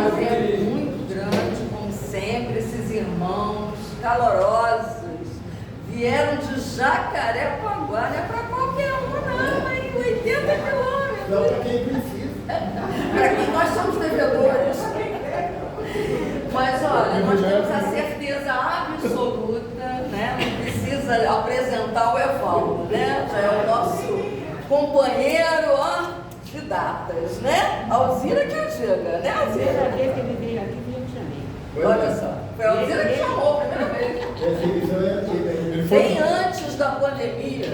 prazer muito grande, como sempre, esses irmãos calorosos vieram de Jacarepaguá, não é para qualquer um não, hein? 80 quilômetros. Não, para quem precisa. Para quem nós somos devedores. Mas olha, nós temos a certeza absoluta, né? Não precisa apresentar o Evaldo, né? Já é o nosso companheiro, ó, de datas, né? Alzira que eu diga, né, Alzira? A primeira vez que ele veio aqui, veio também. Olha só, foi a Alzira que chamou a primeira vez. Essa edição é antiga. Bem antes da pandemia.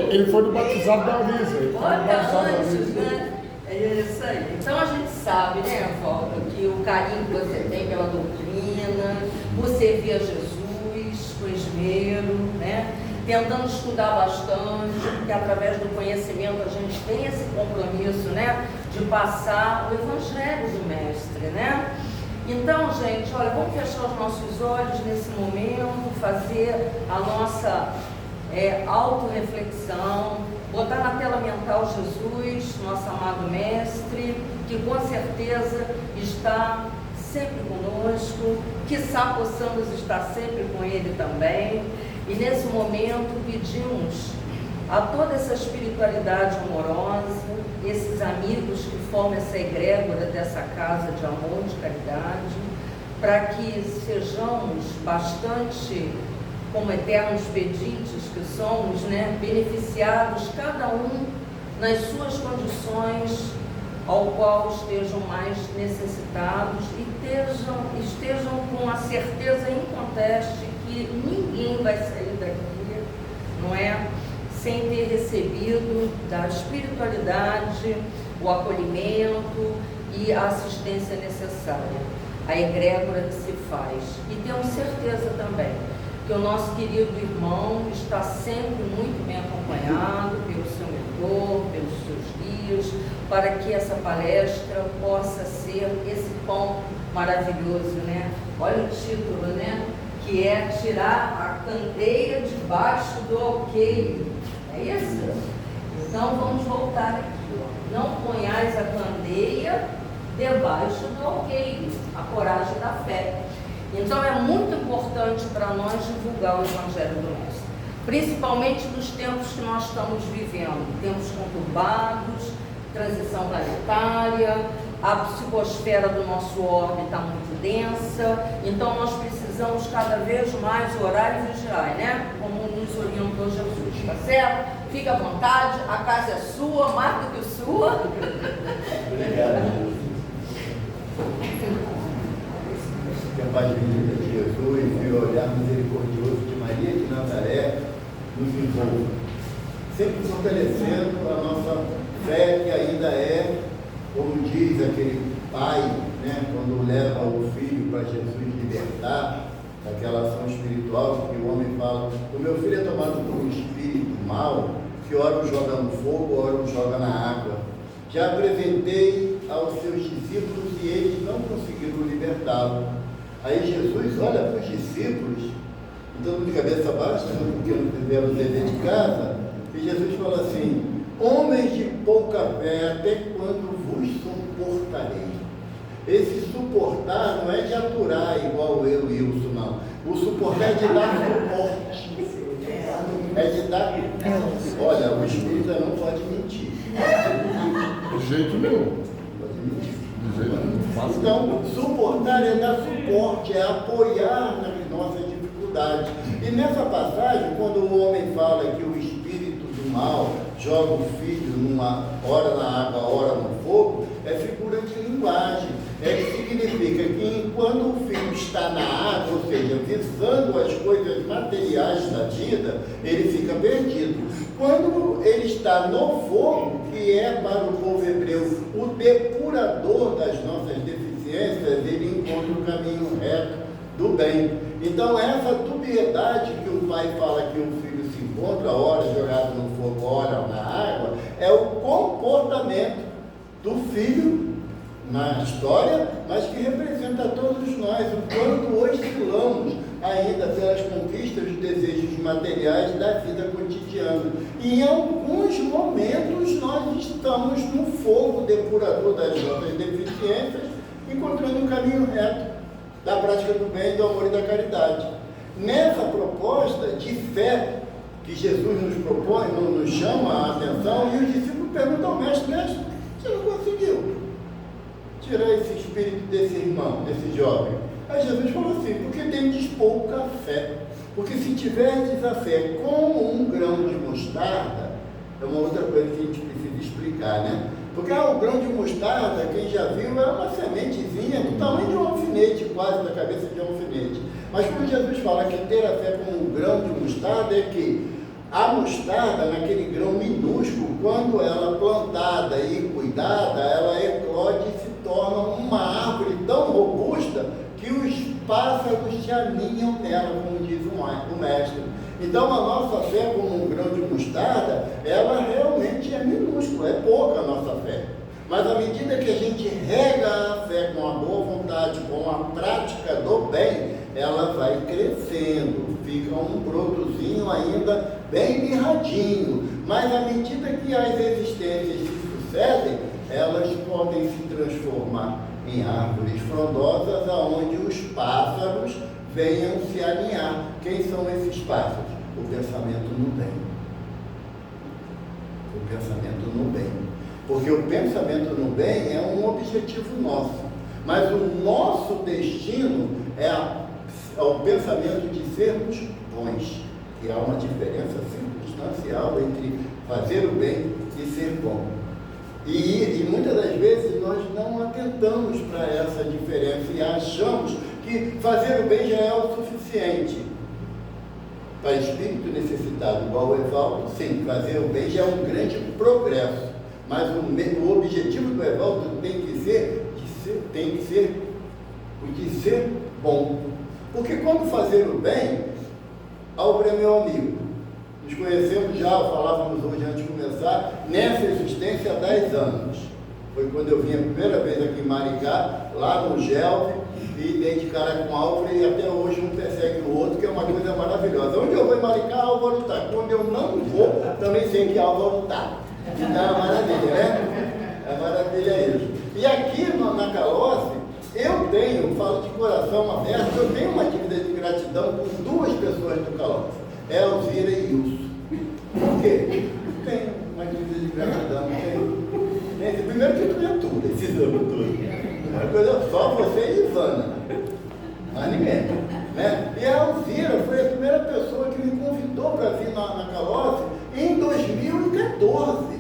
Ele foi no batizado da Alisa. Olha, antes, né? É isso aí. Então a gente sabe, né, Evaldo, que o carinho que você tem pela doutrina, por servir a Jesus com esmero, né? Tentando estudar bastante, porque através do conhecimento a gente tem esse compromisso, né, de passar o Evangelho do Mestre, né? Então, gente, olha, vamos fechar os nossos olhos nesse momento, fazer a nossa autorreflexão, botar na tela mental Jesus, nosso amado Mestre, que com certeza está sempre conosco, quiçá possamos estar sempre com Ele também. E nesse momento pedimos a toda essa espiritualidade amorosa, esses amigos que formam essa egrégora dessa casa de amor, de caridade, para que sejamos bastante, como eternos pedidos que somos, né, beneficiados, cada um nas suas condições, ao qual estejam mais necessitados e estejam com a certeza inconteste que ninguém vai sair daqui, não é, sem ter recebido da espiritualidade, o acolhimento e a assistência necessária, a egrégora que se faz. E temos certeza também que o nosso querido irmão está sempre muito bem acompanhado pelo seu mentor, pelos seus guias, para que essa palestra possa ser esse pão maravilhoso, né? Olha o título, né? Que é tirar a candeia debaixo do alqueire. É isso? Então vamos voltar aqui, ó. Não ponhais a candeia debaixo do alqueire, a coragem da fé. Então é muito importante para nós divulgar o Evangelho do Mestre, principalmente nos tempos que nós estamos vivendo, tempos conturbados, transição planetária, a psicosfera do nosso orbe está muito densa, então nós precisamos cada vez mais orar e vigiar, né? Como nos orientou Jesus, tá certo? Fique à vontade, a casa é sua, mais do que sua. Obrigado. Que a paz bendita de Jesus e o olhar misericordioso de Maria de Nazaré nos envolva, sempre fortalecendo a nossa fé, que ainda é, como diz aquele pai, né, quando leva o filho para Jesus libertar daquela ação espiritual, que o homem fala: o meu filho é tomado por um espírito mau, que ora o joga no fogo, ora o joga na água. Já apresentei aos seus discípulos e eles não conseguiram libertá-lo. Aí Jesus olha para os discípulos, então de cabeça baixa, porque não fizeram o dever de casa, e Jesus fala assim: homens de pouca fé, até quando vos suportarei? Esse suportar não é de aturar igual eu e Wilson, não. O suportar é de dar suporte. É de dar. Olha, o espírita não pode mentir. De jeito nenhum. Pode mentir. De jeito nenhum. Então, suportar é dar suporte, é apoiar nas nossas dificuldades. E nessa passagem, quando o homem fala que o espírito do mal joga o filho ora na água, ora no fogo, é figura de linguagem. Que significa que enquanto o filho está na água, ou seja, visando as coisas materiais da vida, ele fica perdido. Quando ele está no fogo, que é para o povo hebreu o depurador das nossas deficiências, ele encontra o caminho reto do bem. Então essa dubiedade que o pai fala que o filho se encontra, ora jogado no fogo, ora na água, é o comportamento do filho na história, mas que representa todos nós, o quanto oscilamos ainda pelas conquistas e desejos materiais da vida cotidiana. E em alguns momentos nós estamos no fogo depurador das nossas deficiências, encontrando um caminho reto da prática do bem, do amor e da caridade. Nessa proposta de fé que Jesus nos propõe, nos chama a atenção, e os discípulos perguntam ao mestre: mestre, você não conseguiu tirar esse espírito desse irmão, desse jovem? Aí Jesus falou assim: porque tendes pouca fé. Porque se tiverdes a fé como um grão de mostarda, é uma outra coisa que a gente precisa explicar, né? Porque o grão de mostarda, quem já viu, é uma sementezinha do tamanho de um alfinete, quase da cabeça de um alfinete. Mas quando Jesus fala que ter a fé como um grão de mostarda, é que a mostarda, naquele grão minúsculo, quando ela é plantada e cuidada, ela eclode e se torna uma árvore tão robusta que os pássaros se aninham nela, como diz o mestre. Então a nossa fé como um grão de mostarda, ela realmente é minúscula, é pouca a nossa fé. Mas à medida que a gente rega a fé com a boa vontade, com a prática do bem, ela vai crescendo, fica um brotozinho ainda bem mirradinho. Mas à medida que as existências se sucedem, elas podem se transformar em árvores frondosas, aonde os pássaros venham se alinhar. Quem são esses pássaros? O pensamento no bem. O pensamento no bem. Porque o pensamento no bem é um objetivo nosso. Mas o nosso destino é o pensamento de sermos bons. E há uma diferença circunstancial entre fazer o bem e ser bom. E muitas das vezes nós não atentamos para essa diferença e achamos que fazer o bem já é o suficiente. Para espírito necessitado igual o Evaldo, sim, fazer o bem já é um grande progresso. Mas o objetivo do Evaldo tem que ser o de ser bom. Porque quando fazer o bem, Álvaro é meu amigo. Nos conhecemos já, falávamos hoje antes de começar, nessa existência há 10 anos. Foi quando eu vim a primeira vez aqui em Maricá, lá no GELV, e dei de cara com Álvaro, e até hoje um persegue o outro, que é uma coisa maravilhosa. Onde eu vou em Maricá, Álvaro está. Quando eu não vou, também sei que Álvaro está. Então é uma maravilha, né? É maravilha isso. E aqui na Calossi, eu tenho, falo de coração aberto, eu tenho uma dívida de gratidão com 2 pessoas do Calossi. Elvira e Ilso. Por quê? Tenho uma dívida de gratidão. Primeiro que tu é tudo, esses anos todos. Uma coisa só você e Ivana. Mas ninguém. Né? E a Elvira foi a primeira pessoa que me convidou para vir na Calossi em 2014.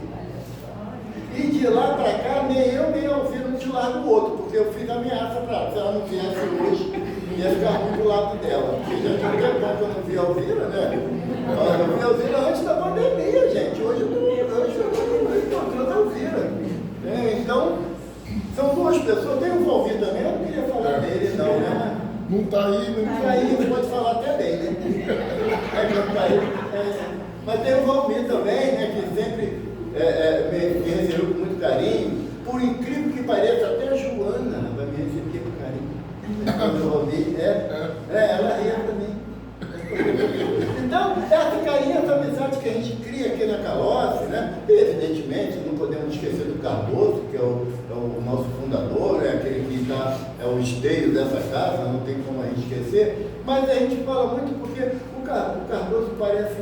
E de lá para cá, nem eu nem a Elvira um de lado do outro, porque eu fiz ameaça para ela. Se ela não viesse hoje, ia ficar muito do lado dela. Porque já tinha um tempo que eu não vi a Elvira, né? Eu vi a Elvira antes da pandemia, gente. Hoje eu estou encontrando a Elvira. Então, são 2 pessoas. Tem o Valvir também, eu não queria falar dele, não, né? Não está aí, né? Está aí, você pode falar até bem, né? Mas tem o Valvir também, né? Que sempre me recebeu com muito carinho. Por incrível que pareça, até a Joana vai me receber com carinho. Quando eu ouvi, ela ria também. Então, essa carinho, essa amizade que a gente cria aqui na Calossi, né? E, evidentemente, não podemos esquecer do Cardoso, que é o nosso fundador, aquele que é o esteio dessa casa, não tem como a gente esquecer. Mas a gente fala muito porque o Cardoso parece,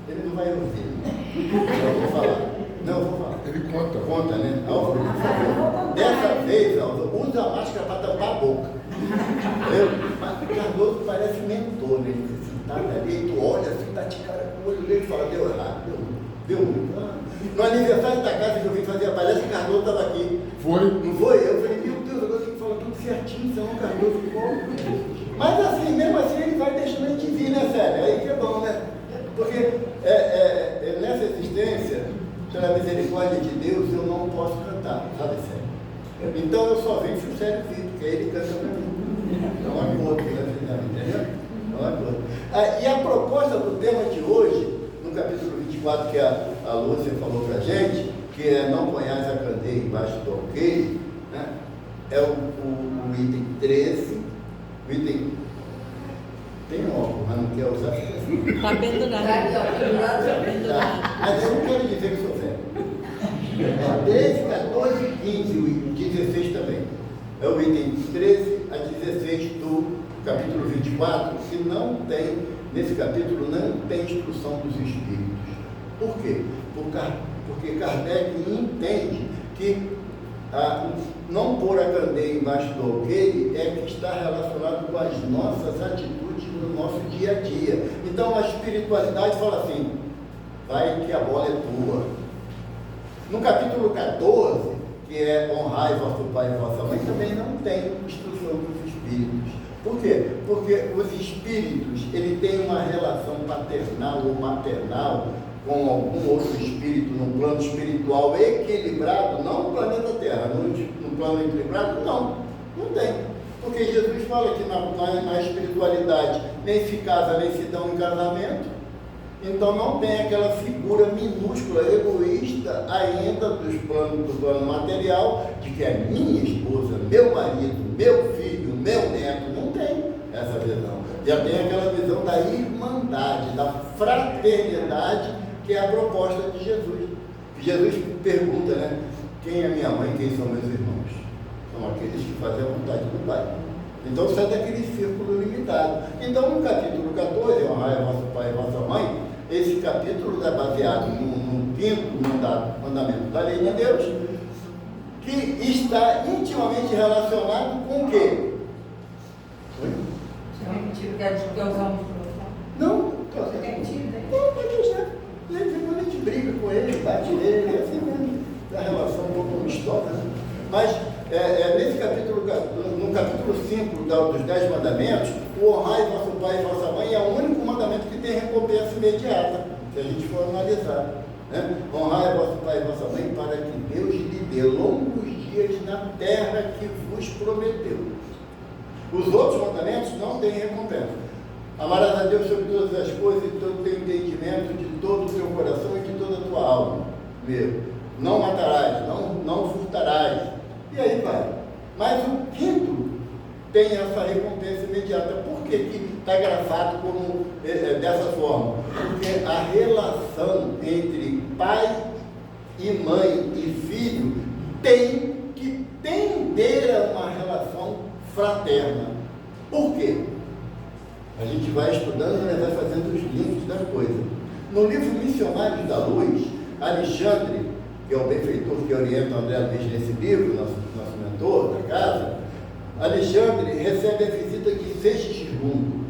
ele não vai ouvir. Eu vou falar. Não, eu vou falar. Ele conta. Conta, né? Álvaro, por favor. Dessa vez, Álvaro, usa a máscara para tampar a boca. Mas o Cardoso parece mentor, né? Ele fica sentado ali, tu olha assim, tá de cara com o olho dele e fala: deu errado, deu muito. No aniversário da casa que eu vim fazer a palestra, o Cardoso estava aqui. Foi? Não foi? Eu falei: meu Deus, agora tem que falar tudo certinho, senão o Cardoso ficou. Mas assim, mesmo assim, ele vai deixando a gente vir, né, Célia? Aí que é bom, né? Porque nessa existência, pela misericórdia de Deus, eu não posso cantar, sabe, Célia? Então eu só venho se o Célio vir, porque aí ele canta para mim. É um acordo, né, entendeu? É um acordo. E a proposta do tema de hoje, no capítulo 24, que a Lúcia falou para a gente, que é não ponhais a candeia embaixo do alqueire, né? É o item 13, o item... Tem óculos, mas não quer usar. Está pendurado. Está pendurado. Mas eu não quero dizer que sou velho. 13, 14, 15, o 16 também. é o item 13 a 16 do capítulo 24, que não tem, nesse capítulo não tem instrução dos espíritos. Por quê? Porque Kardec entende que não pôr a candeia embaixo do alqueire é que está relacionado com as nossas atitudes no nosso dia a dia. Então a espiritualidade fala assim, vai que a bola é tua. No capítulo 14, que é honrai vosso pai e vossa mãe, também não tem instrução dos espíritos. Por quê? Porque os espíritos, ele tem uma relação paternal ou maternal com algum outro espírito no plano espiritual equilibrado, não no planeta Terra, no plano equilibrado, não tem. Porque Jesus fala que na espiritualidade nem se casa, nem se dão em casamento, então não tem aquela figura minúscula, egoísta ainda do plano material, de que é minha esposa, meu marido, meu filho, meu neto, não tem essa visão. Já tem aquela visão da irmandade, da fraternidade, que é a proposta de Jesus. Jesus pergunta, né? Quem é minha mãe e quem são meus irmãos? São aqueles que fazem a vontade do Pai. Então sai daquele círculo limitado. Então no capítulo 14, honrai vosso pai e vossa mãe, esse capítulo é baseado no quinto mandamento da lei de Deus, que está intimamente relacionado com o quê? Não, pode deixar. De vez em quando a gente briga com ele, bate nele, é assim mesmo. É uma relação um pouco amistosa, né? Mas nesse capítulo, no capítulo 5 dos 10 mandamentos, o honrai vosso pai e vossa mãe é o único mandamento que tem recompensa imediata, se a gente for analisar. Né? Honrai vosso pai e vossa mãe para que Deus lhe dê longos dias na terra que vos prometeu. Os outros mandamentos não têm recompensa. Amarás a Deus sobre todas as coisas, de todo o teu entendimento, de todo o teu coração e de toda a tua alma. Não matarás, não furtarás. E aí vai. Mas o quinto tem essa recompensa imediata. Por que está grafado dessa forma? Porque a relação entre pai e mãe e filho tem que tender a uma relação fraterna. Por quê? A gente vai estudando e vai fazendo os links das coisas. No livro Missionários da Luz, Alexandre, que é o benfeitor que orienta o André Luiz nesse livro, nosso mentor da casa, Alexandre recebe a visita de Segismundo.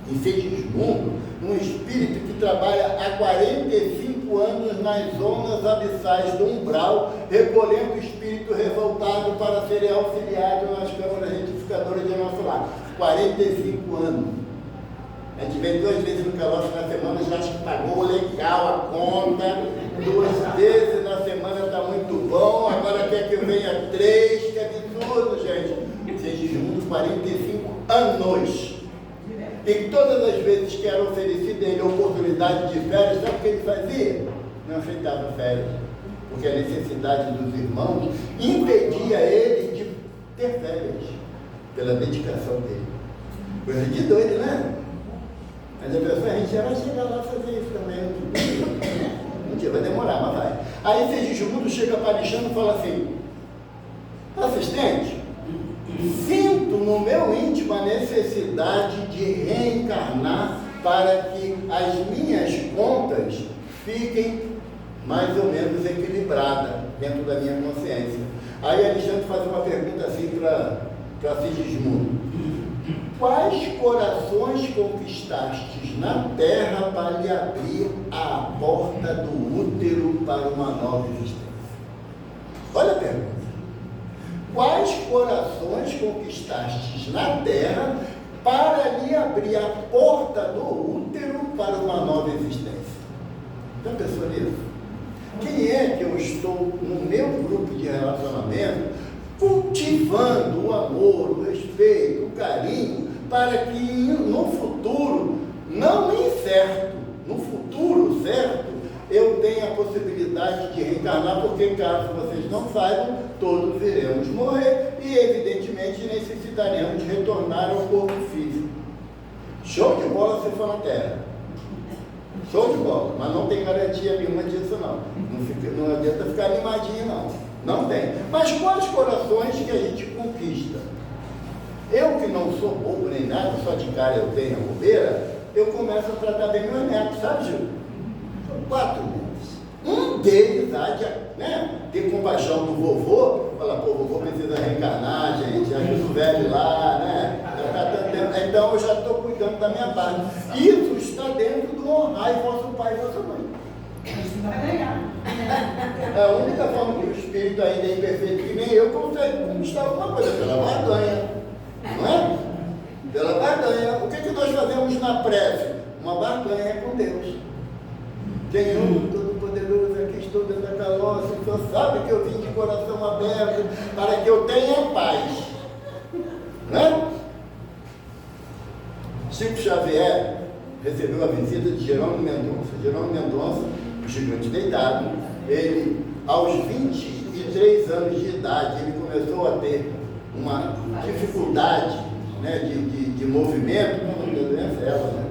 Em Segismundo, um espírito que trabalha há 45 anos nas zonas abissais do umbral, recolhendo o espírito revoltado para ser auxiliado nas câmaras retificadoras de nosso lar. 45 anos. A gente vem 2 vezes no calote na semana, já acha que pagou legal a conta, 2 vezes na semana está muito bom, agora quer que eu venha 3, que absurdo, gente. Segismundo, 45 anos. E todas as vezes que era oferecida a ele oportunidade de férias, sabe o que ele fazia? Não aceitava férias, porque a necessidade dos irmãos impedia ele de ter férias, pela dedicação dele. Coisa de doido, né? Mas a pessoa, a gente já vai chegar lá a fazer isso também. Um dia vai demorar, mas vai. Aí Segismundo chega para Alexandre e fala assim: assistente, sinto no meu íntimo a necessidade de reencarnar para que as minhas contas fiquem mais ou menos equilibradas dentro da minha consciência. Aí Alexandre faz uma pergunta assim para Segismundo: quais corações conquistastes na terra para lhe abrir a porta do útero para uma nova existência? Olha a pergunta. Quais corações conquistastes na terra para lhe abrir a porta do útero para uma nova existência? Já pensou nisso? Quem é que eu estou no meu grupo de relacionamento cultivando o amor, o respeito, o carinho, para que no futuro, não incerto, no futuro certo, eu tenha a possibilidade de reencarnar, porque caso vocês não saibam, todos iremos morrer e evidentemente necessitaremos de retornar ao corpo físico. Show de bola se for na Terra. Show de bola, mas não tem garantia nenhuma disso não adianta ficar animadinho não tem. Mas quais corações que a gente conquista. Eu que não sou bobo nem nada, só de cara eu tenho a bobeira, eu começo a tratar bem meus netos, sabe, Gil? São 4 netos. Um deles há de, né, ter compaixão do vovô, falar, pô, o vovô precisa reencarnar, gente, ajuda o velho lá, né? Já tá tanto tempo. Então eu já estou cuidando da minha parte. Isso está dentro do honrar vosso pai e vossa mãe. É a única forma que o espírito ainda é imperfeito, que nem eu, consegue conquistar alguma coisa pela barganha, não é? Pela barganha. O que nós fazemos na prece? Uma barganha com Deus. Senhor Todo-Poderoso, aqui estou dentro da carroça, o Senhor sabe que eu vim de coração aberto para que eu tenha paz. Né? Chico Xavier recebeu a visita de Jerônimo Mendonça. Jerônimo Mendonça, o gigante deitado, ele, aos 23 anos de idade, ele começou a ter uma dificuldade, né, de movimento, uma doença é ela, né?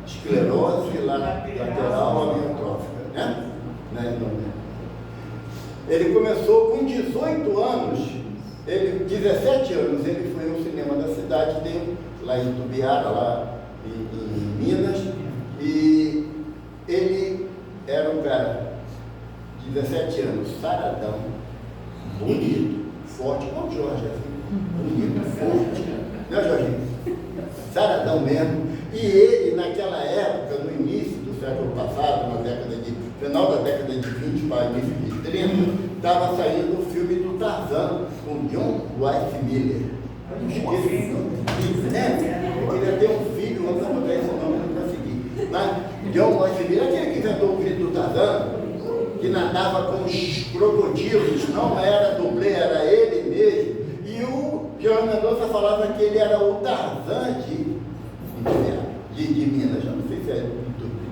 Esclerose lateral amiotrófica, né? Ele começou com 18 anos, 17 anos, ele foi ao cinema da cidade dele, lá em Tubiara, lá em Minas, e ele era um cara de 17 anos, saradão, bonito, forte, como o Jorge, assim, bonito, forte, né, Jorginho? Saradão mesmo. E ele, naquela época, no início do século passado, final da década de 20 para início de 30, estava saindo o filme do Tarzan, com John Weiss Miller. Eu queria ter um filho, antes de botar esse nome, não consegui. Mas John Weiss Miller, aquele que inventou o grito do Tarzan, que nadava com os crocodilos, não era dublê, era ele mesmo. E o Jerônimo Mendonça falava que ele era o Tarzan de Minas, já não sei se é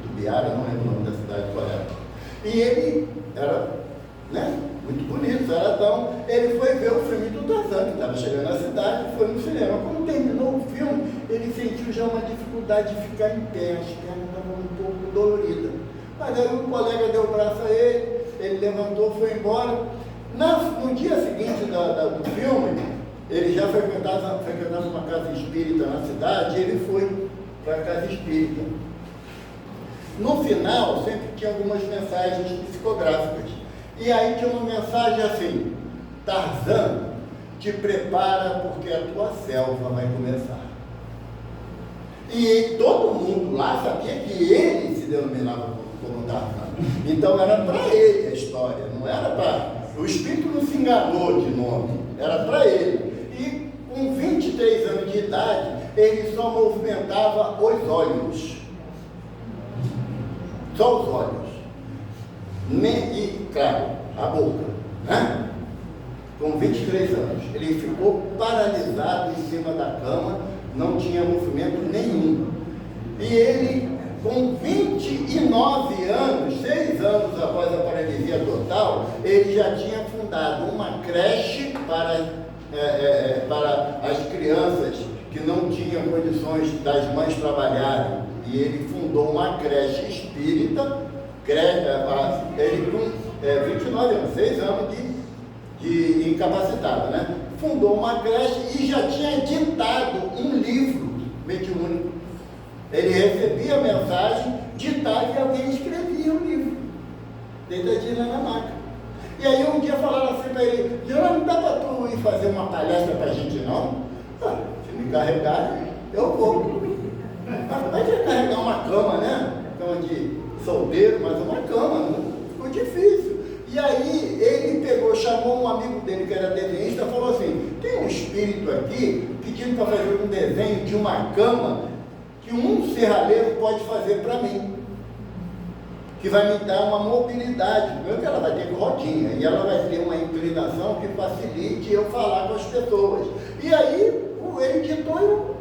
Itubiara, não lembro o nome da cidade correta. E ele era, né, muito bonito, saradão. Ele foi ver o filme do Tarzan, que estava chegando na cidade, foi no cinema. Quando terminou o filme, ele sentiu já uma dificuldade de ficar em pé, as pernas estavam um pouco doloridas. Mas aí o colega deu o braço a ele levantou, foi embora. No dia seguinte do filme, ele já frequentava uma casa espírita na cidade, ele foi para a casa espírita. No final, sempre tinha algumas mensagens psicográficas. E aí tinha uma mensagem assim: Tarzan, te prepara porque a tua selva vai começar. E todo mundo lá sabia que ele se denominava como Tarzan. Então era para ele a história, não era para... O espírito não se enganou de nome, era para ele. E com 23 anos de idade, ele só movimentava os olhos. Só os olhos. E, claro, a boca, né? Com 23 anos. Ele ficou paralisado em cima da cama, não tinha movimento nenhum. E ele, com 29 anos, 6 anos após a paralisia total, ele já tinha fundado uma creche para as crianças que não tinham condições das mães trabalharem. E ele fundou uma creche espírita, ele com 29 anos, 6 anos de incapacitado, né? Fundou uma creche e já tinha ditado um livro mediúnico. Ele recebia a mensagem, ditava e alguém escrevia o livro, deitadinho lá na maca. E aí um dia falaram assim para ele: Jerônimo, não dá para tu ir fazer uma palestra para a gente não? Se me carregarem, eu vou. Mas como é que é carregar uma cama, né? Cama de solteiro, mas uma cama, né? Ficou difícil. E aí ele chamou um amigo dele que era desenhista, falou assim: tem um espírito aqui pedindo para fazer um desenho de uma cama que um serralheiro pode fazer para mim, que vai me dar uma mobilidade. Primeiro que ela vai ter rodinha e ela vai ter uma inclinação que facilite eu falar com as pessoas. E aí ele ditou e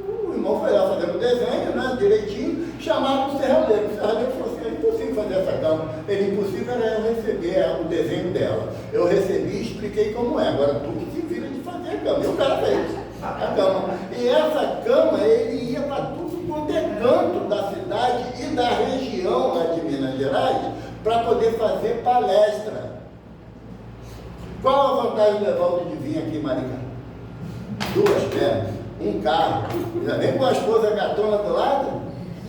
o irmão foi lá fazendo o desenho, né, direitinho, chamaram o serralheiro. O serralheiro falou assim: é impossível fazer essa cama. Ele, impossível era eu receber o desenho dela. Eu recebi e expliquei como é. Agora tu que se vira de fazer a cama. E o cara fez a cama. E essa cama, ele ia para tudo quanto é canto da cidade e da região lá de Minas Gerais para poder fazer palestra. Qual a vontade de levar o Ludivine aqui em Maricá. 2 pernas, um carro, ainda vem com a esposa gatona do lado,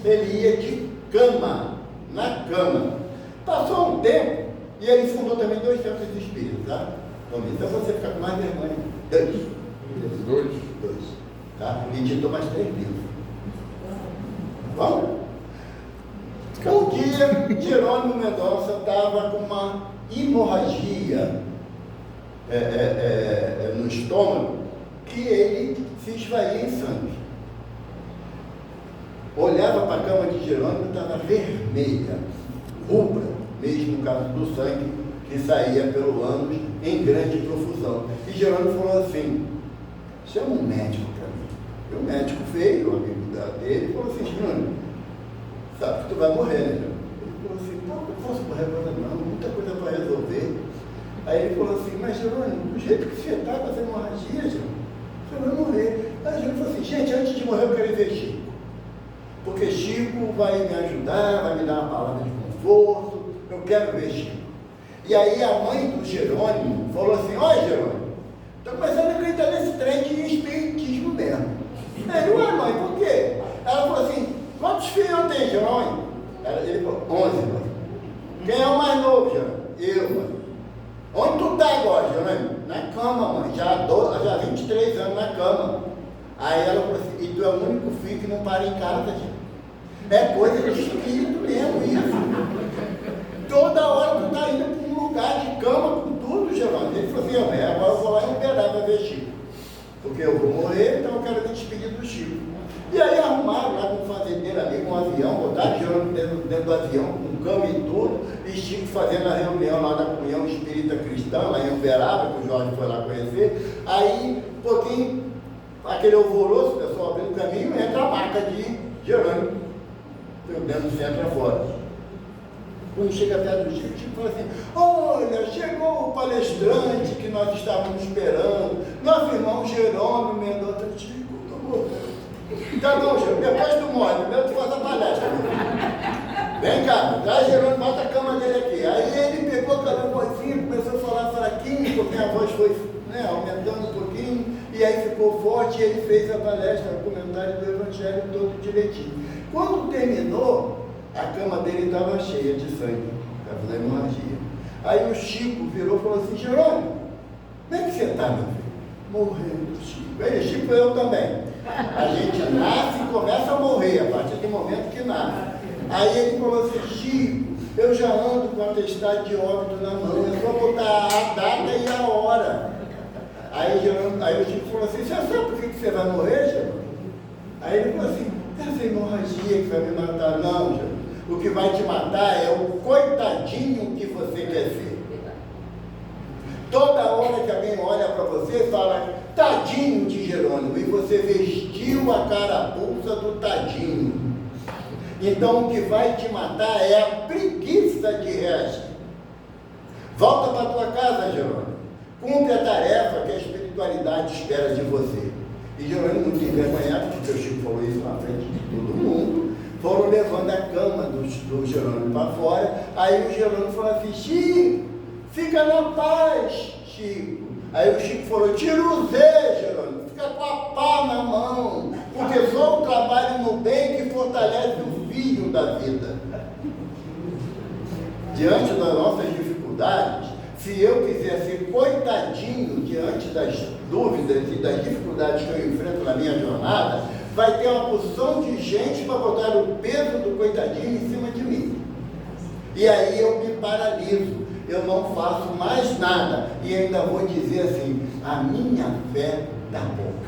ele ia de cama, na cama. Passou um tempo, e ele fundou também 2 centros de espírito, tá? Então você fica com mais vergonha. 2, tá? E ditou mais 3 livros. Vamos? Um dia, Jerônimo Mendonça estava com uma hemorragia no estômago, que ele se esvaía em sangue. Olhava para a cama de Jerônimo, estava vermelha, rubra, mesmo no caso do sangue que saía pelo ânus em grande profusão. E Jerônimo falou assim: chama um médico para mim. E o médico veio, o amigo dele, falou assim: Jerônimo, sabe que tu vai morrer, né? Ele falou assim: não posso morrer agora não, muita coisa para resolver. Aí ele falou assim: mas Jerônimo, do jeito que você está com essa hemorragia, Jerônimo, você vai morrer. Aí Jerônimo falou assim: gente, antes de morrer eu quero ver Chico, porque Chico vai me ajudar, vai me dar uma palavra de conforto, eu quero ver Chico. E aí a mãe do Jerônimo falou assim: olha Jerônimo, estou começando a acreditar nesse trem de espiritismo mesmo. Aí, ué mãe, por quê? Ela falou assim: quantos filhos tem, Jerônimo? Ele falou: 11, mãe. Quem é o mais novo, Jerônimo? Eu, mãe. Onde tu está agora, Jerônimo? Na cama, mãe. Já há 23 anos na cama. Aí ela falou assim: e tu é o único filho que não para em casa, gente. É coisa de espírito mesmo isso. Toda hora tu está indo para um lugar de cama com tudo, Jerônimo. Ele falou assim: agora eu vou lá em um pedaço para ver Chico. Porque eu vou morrer, então eu quero me despedir do Chico. E aí arrumaram lá com um fazendeiro ali, com um avião, botaram Jerônimo dentro do avião, com cama e tudo, e Chico fazendo a reunião lá da Comunhão Espírita Cristã, lá em Uberaba, que o Jorge foi lá conhecer. Aí, um pouquinho, aquele alvoroço, o pessoal abrindo o caminho, entra a marca de Jerônimo, dentro do centro afora. Quando chega perto do Chico, o Chico fala assim: olha, chegou o palestrante que nós estávamos esperando, nosso irmão Jerônimo Mendonça. Chico, tô morrendo. Tá bom, Chico, depois tu morre, primeiro tu faz a palestra. Vem cá, traz Jerônimo, bota a cama dele aqui. Aí ele pegou aquela vozinha, começou a falar fraquinho, porque a voz foi aumentando um pouquinho, e aí ficou forte, e ele fez a palestra, o comentário do Evangelho todo direitinho. Quando terminou, a cama dele estava cheia de sangue, estava da hemorragia. Aí o Chico virou e falou assim: Jerônimo, como é que você está, meu filho? Morrendo, Chico. Aí, Chico, eu também. A gente nasce e começa a morrer, a partir do momento que nasce. Aí ele falou assim: Chico, eu já ando com a atestado de óbito na mão, é só botar a data e a hora. Aí o Chico falou assim: você sabe por que você vai morrer, Jerônimo? Aí ele falou assim: essa hemorragia que vai me matar. Não, Jerônimo, o que vai te matar é o coitadinho que você quer ser. Toda hora que alguém olha para você e fala: tadinho de Jerônimo, e você vestiu a carapuça do tadinho. Então o que vai te matar é a preguiça de reagir. Volta para a tua casa, Jerônimo. Cumpre a tarefa que a espiritualidade espera de você. E Jerônimo, muito envergonhado, porque o Chico falou isso na frente de todo mundo, foram levando a cama do Jerônimo para fora. Aí o Jerônimo falou assim: Chico, fica na paz, Chico. Aí o Chico falou: tira o Z, Jerônimo, fica com a pá na mão, porque só o trabalho no bem que fortalece o filho da vida. Diante das nossas dificuldades, se eu quiser ser coitadinho diante das dúvidas e das dificuldades que eu enfrento na minha jornada, vai ter uma porção de gente para botar o peso do coitadinho em cima de mim. E aí eu me paraliso, eu não faço mais nada, e ainda vou dizer assim: a minha fé dá boca.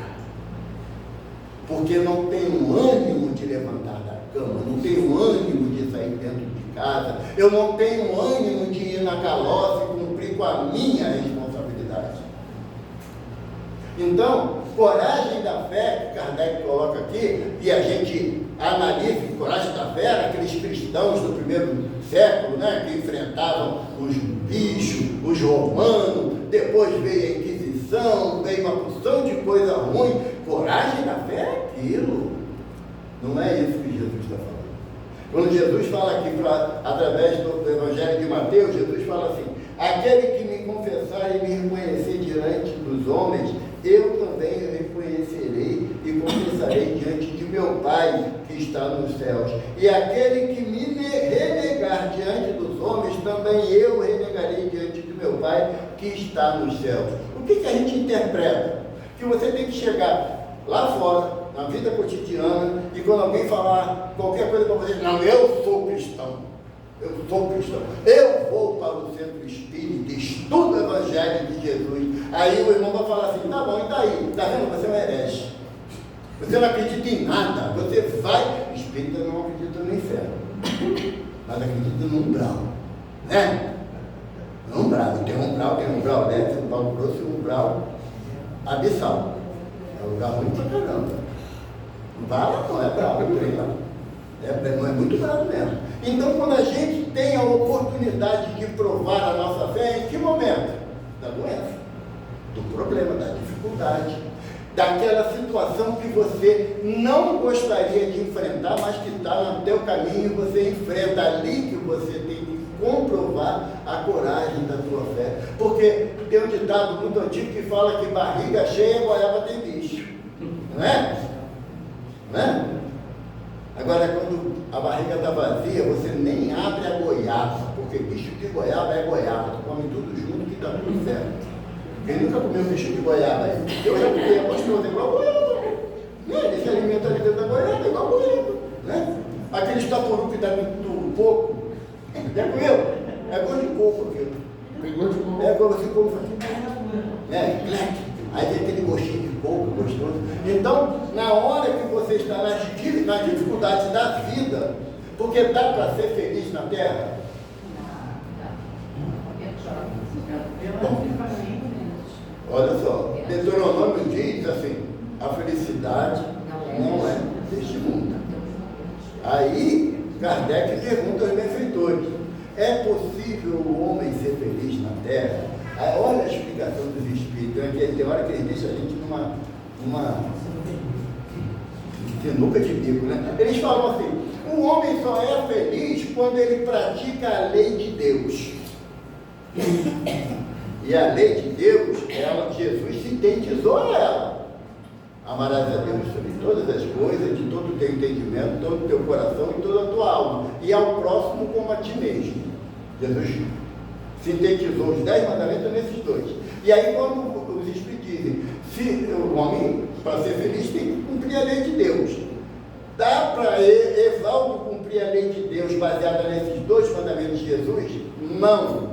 Porque não tenho ânimo de levantar da cama, não tenho ânimo de sair dentro de casa, eu não tenho ânimo de ir na carroça e cumprir com a minha responsabilidade. Então, coragem da fé, que Kardec coloca aqui, e a gente analisa coragem da fé, aqueles cristãos do primeiro século, né, que enfrentavam os bichos, os romanos, depois veio a Inquisição, veio uma porção de coisa ruim. Coragem da fé é aquilo. Não é isso que Jesus está falando. Quando Jesus fala aqui, através do Evangelho de Mateus, Jesus fala assim: aquele que me confessar e me reconhecer diante dos homens, eu também reconhecerei e confessarei diante de meu Pai que está nos céus. E aquele que me renegar diante dos homens, também eu renegarei diante de meu Pai que está nos céus. O que a gente interpreta? Que você tem que chegar lá fora, na vida cotidiana, e quando alguém falar qualquer coisa para você, não, eu sou cristão. Eu sou cristão. Eu vou para o centro espírita, estudo o Evangelho de Jesus. Aí o irmão vai falar assim, tá bom, e daí? Tá vendo? Você é um herege. Você não acredita em nada. Você vai. Espírita não acredita no inferno, mas acredita no umbral. Né? No umbral. Tem um umbral leve, um umbral grosso e um umbral abissal. É um lugar ruim pra caramba. Bala não é bravo, tem lá. Não é muito bravo mesmo. Então, quando a gente tem a oportunidade de provar a nossa fé, em que momento? Da doença, do problema, da dificuldade, daquela situação que você não gostaria de enfrentar, mas que está no teu caminho, você enfrenta ali que você tem que comprovar a coragem da tua fé. Porque tem um ditado muito antigo que fala que barriga cheia, goiaba tem bicho. Não é? Não é? Agora, quando a barriga está vazia, você nem abre a goiaba, porque bicho de goiaba é goiaba, tu come tudo junto que está tudo certo. Quem nunca comeu bicho de goiaba? Eu já comi, é gostoso, é igual goiaba. Ele se alimenta ali dentro da goiaba, é igual goiaba. Né? Aquele tapuru que dá do coco, já comeu? É gosto de coco aquilo. Tem gosto de coco. É gosto de coco aqui. Aí tem aquele gostinho de coco gostoso. Então, na hora que você está nas dificuldades da vida, porque dá para ser feliz na terra? Bom, olha só, Deuteronômio diz assim, a felicidade não é deste mundo. Aí, Kardec pergunta aos benfeitores, é possível o homem ser feliz na terra? Aí, olha a explicação dos espíritos, tem hora que eles deixam a gente numa sinuca de bico, né? Eles falam assim, o homem só é feliz quando ele pratica a lei de Deus. E a lei de Deus, Jesus sintetizou ela. Amarás a Deus sobre todas as coisas, de todo o teu entendimento, todo o teu coração e toda a tua alma. E ao próximo como a ti mesmo. Jesus sintetizou os 10 mandamentos nesses dois. E aí quando os espíritos dizem, se o homem, para ser feliz, tem que cumprir a lei de Deus. Dá para Evaldo cumprir a lei de Deus baseada nesses dois mandamentos de Jesus? Não.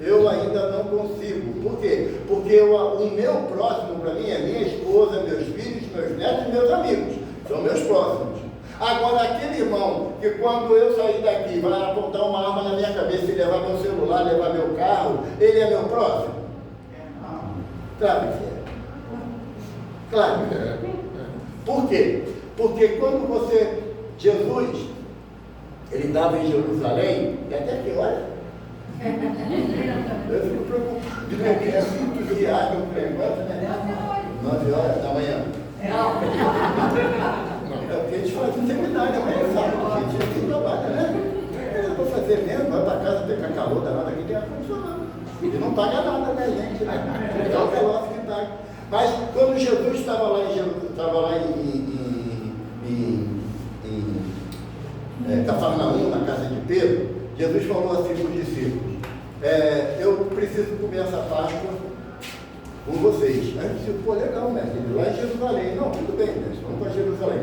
Eu ainda não consigo. Por quê? Porque o meu próximo para mim é minha esposa, meus filhos, meus netos e meus amigos. São meus próximos. Agora, aquele irmão que quando eu sair daqui vai apontar uma arma na minha cabeça e levar meu celular, levar meu carro, ele é meu próximo? Claro que é. Claro que é. Por quê? Porque quando Jesus, ele estava em Jerusalém, e até que hora? Eu fico preocupado, porque é muito entusiasmo com o negócio, né? 9 horas da manhã. É porque a gente faz um seminário, amanhã sábado, a gente tem trabalho, né? Eu vou fazer mesmo, vai para casa, pegar calor danado aqui, tem ar-condicionado. E não paga nada, né, gente? É o veloz que paga. Mas quando Jesus estava lá em Cafarnaum, na casa de Pedro, Jesus falou assim para os discípulos, eu preciso comer essa Páscoa com vocês. Aí os discípulos, pô, legal, mestre, lá em Jerusalém. Não, tudo bem, mestre, vamos para Jerusalém.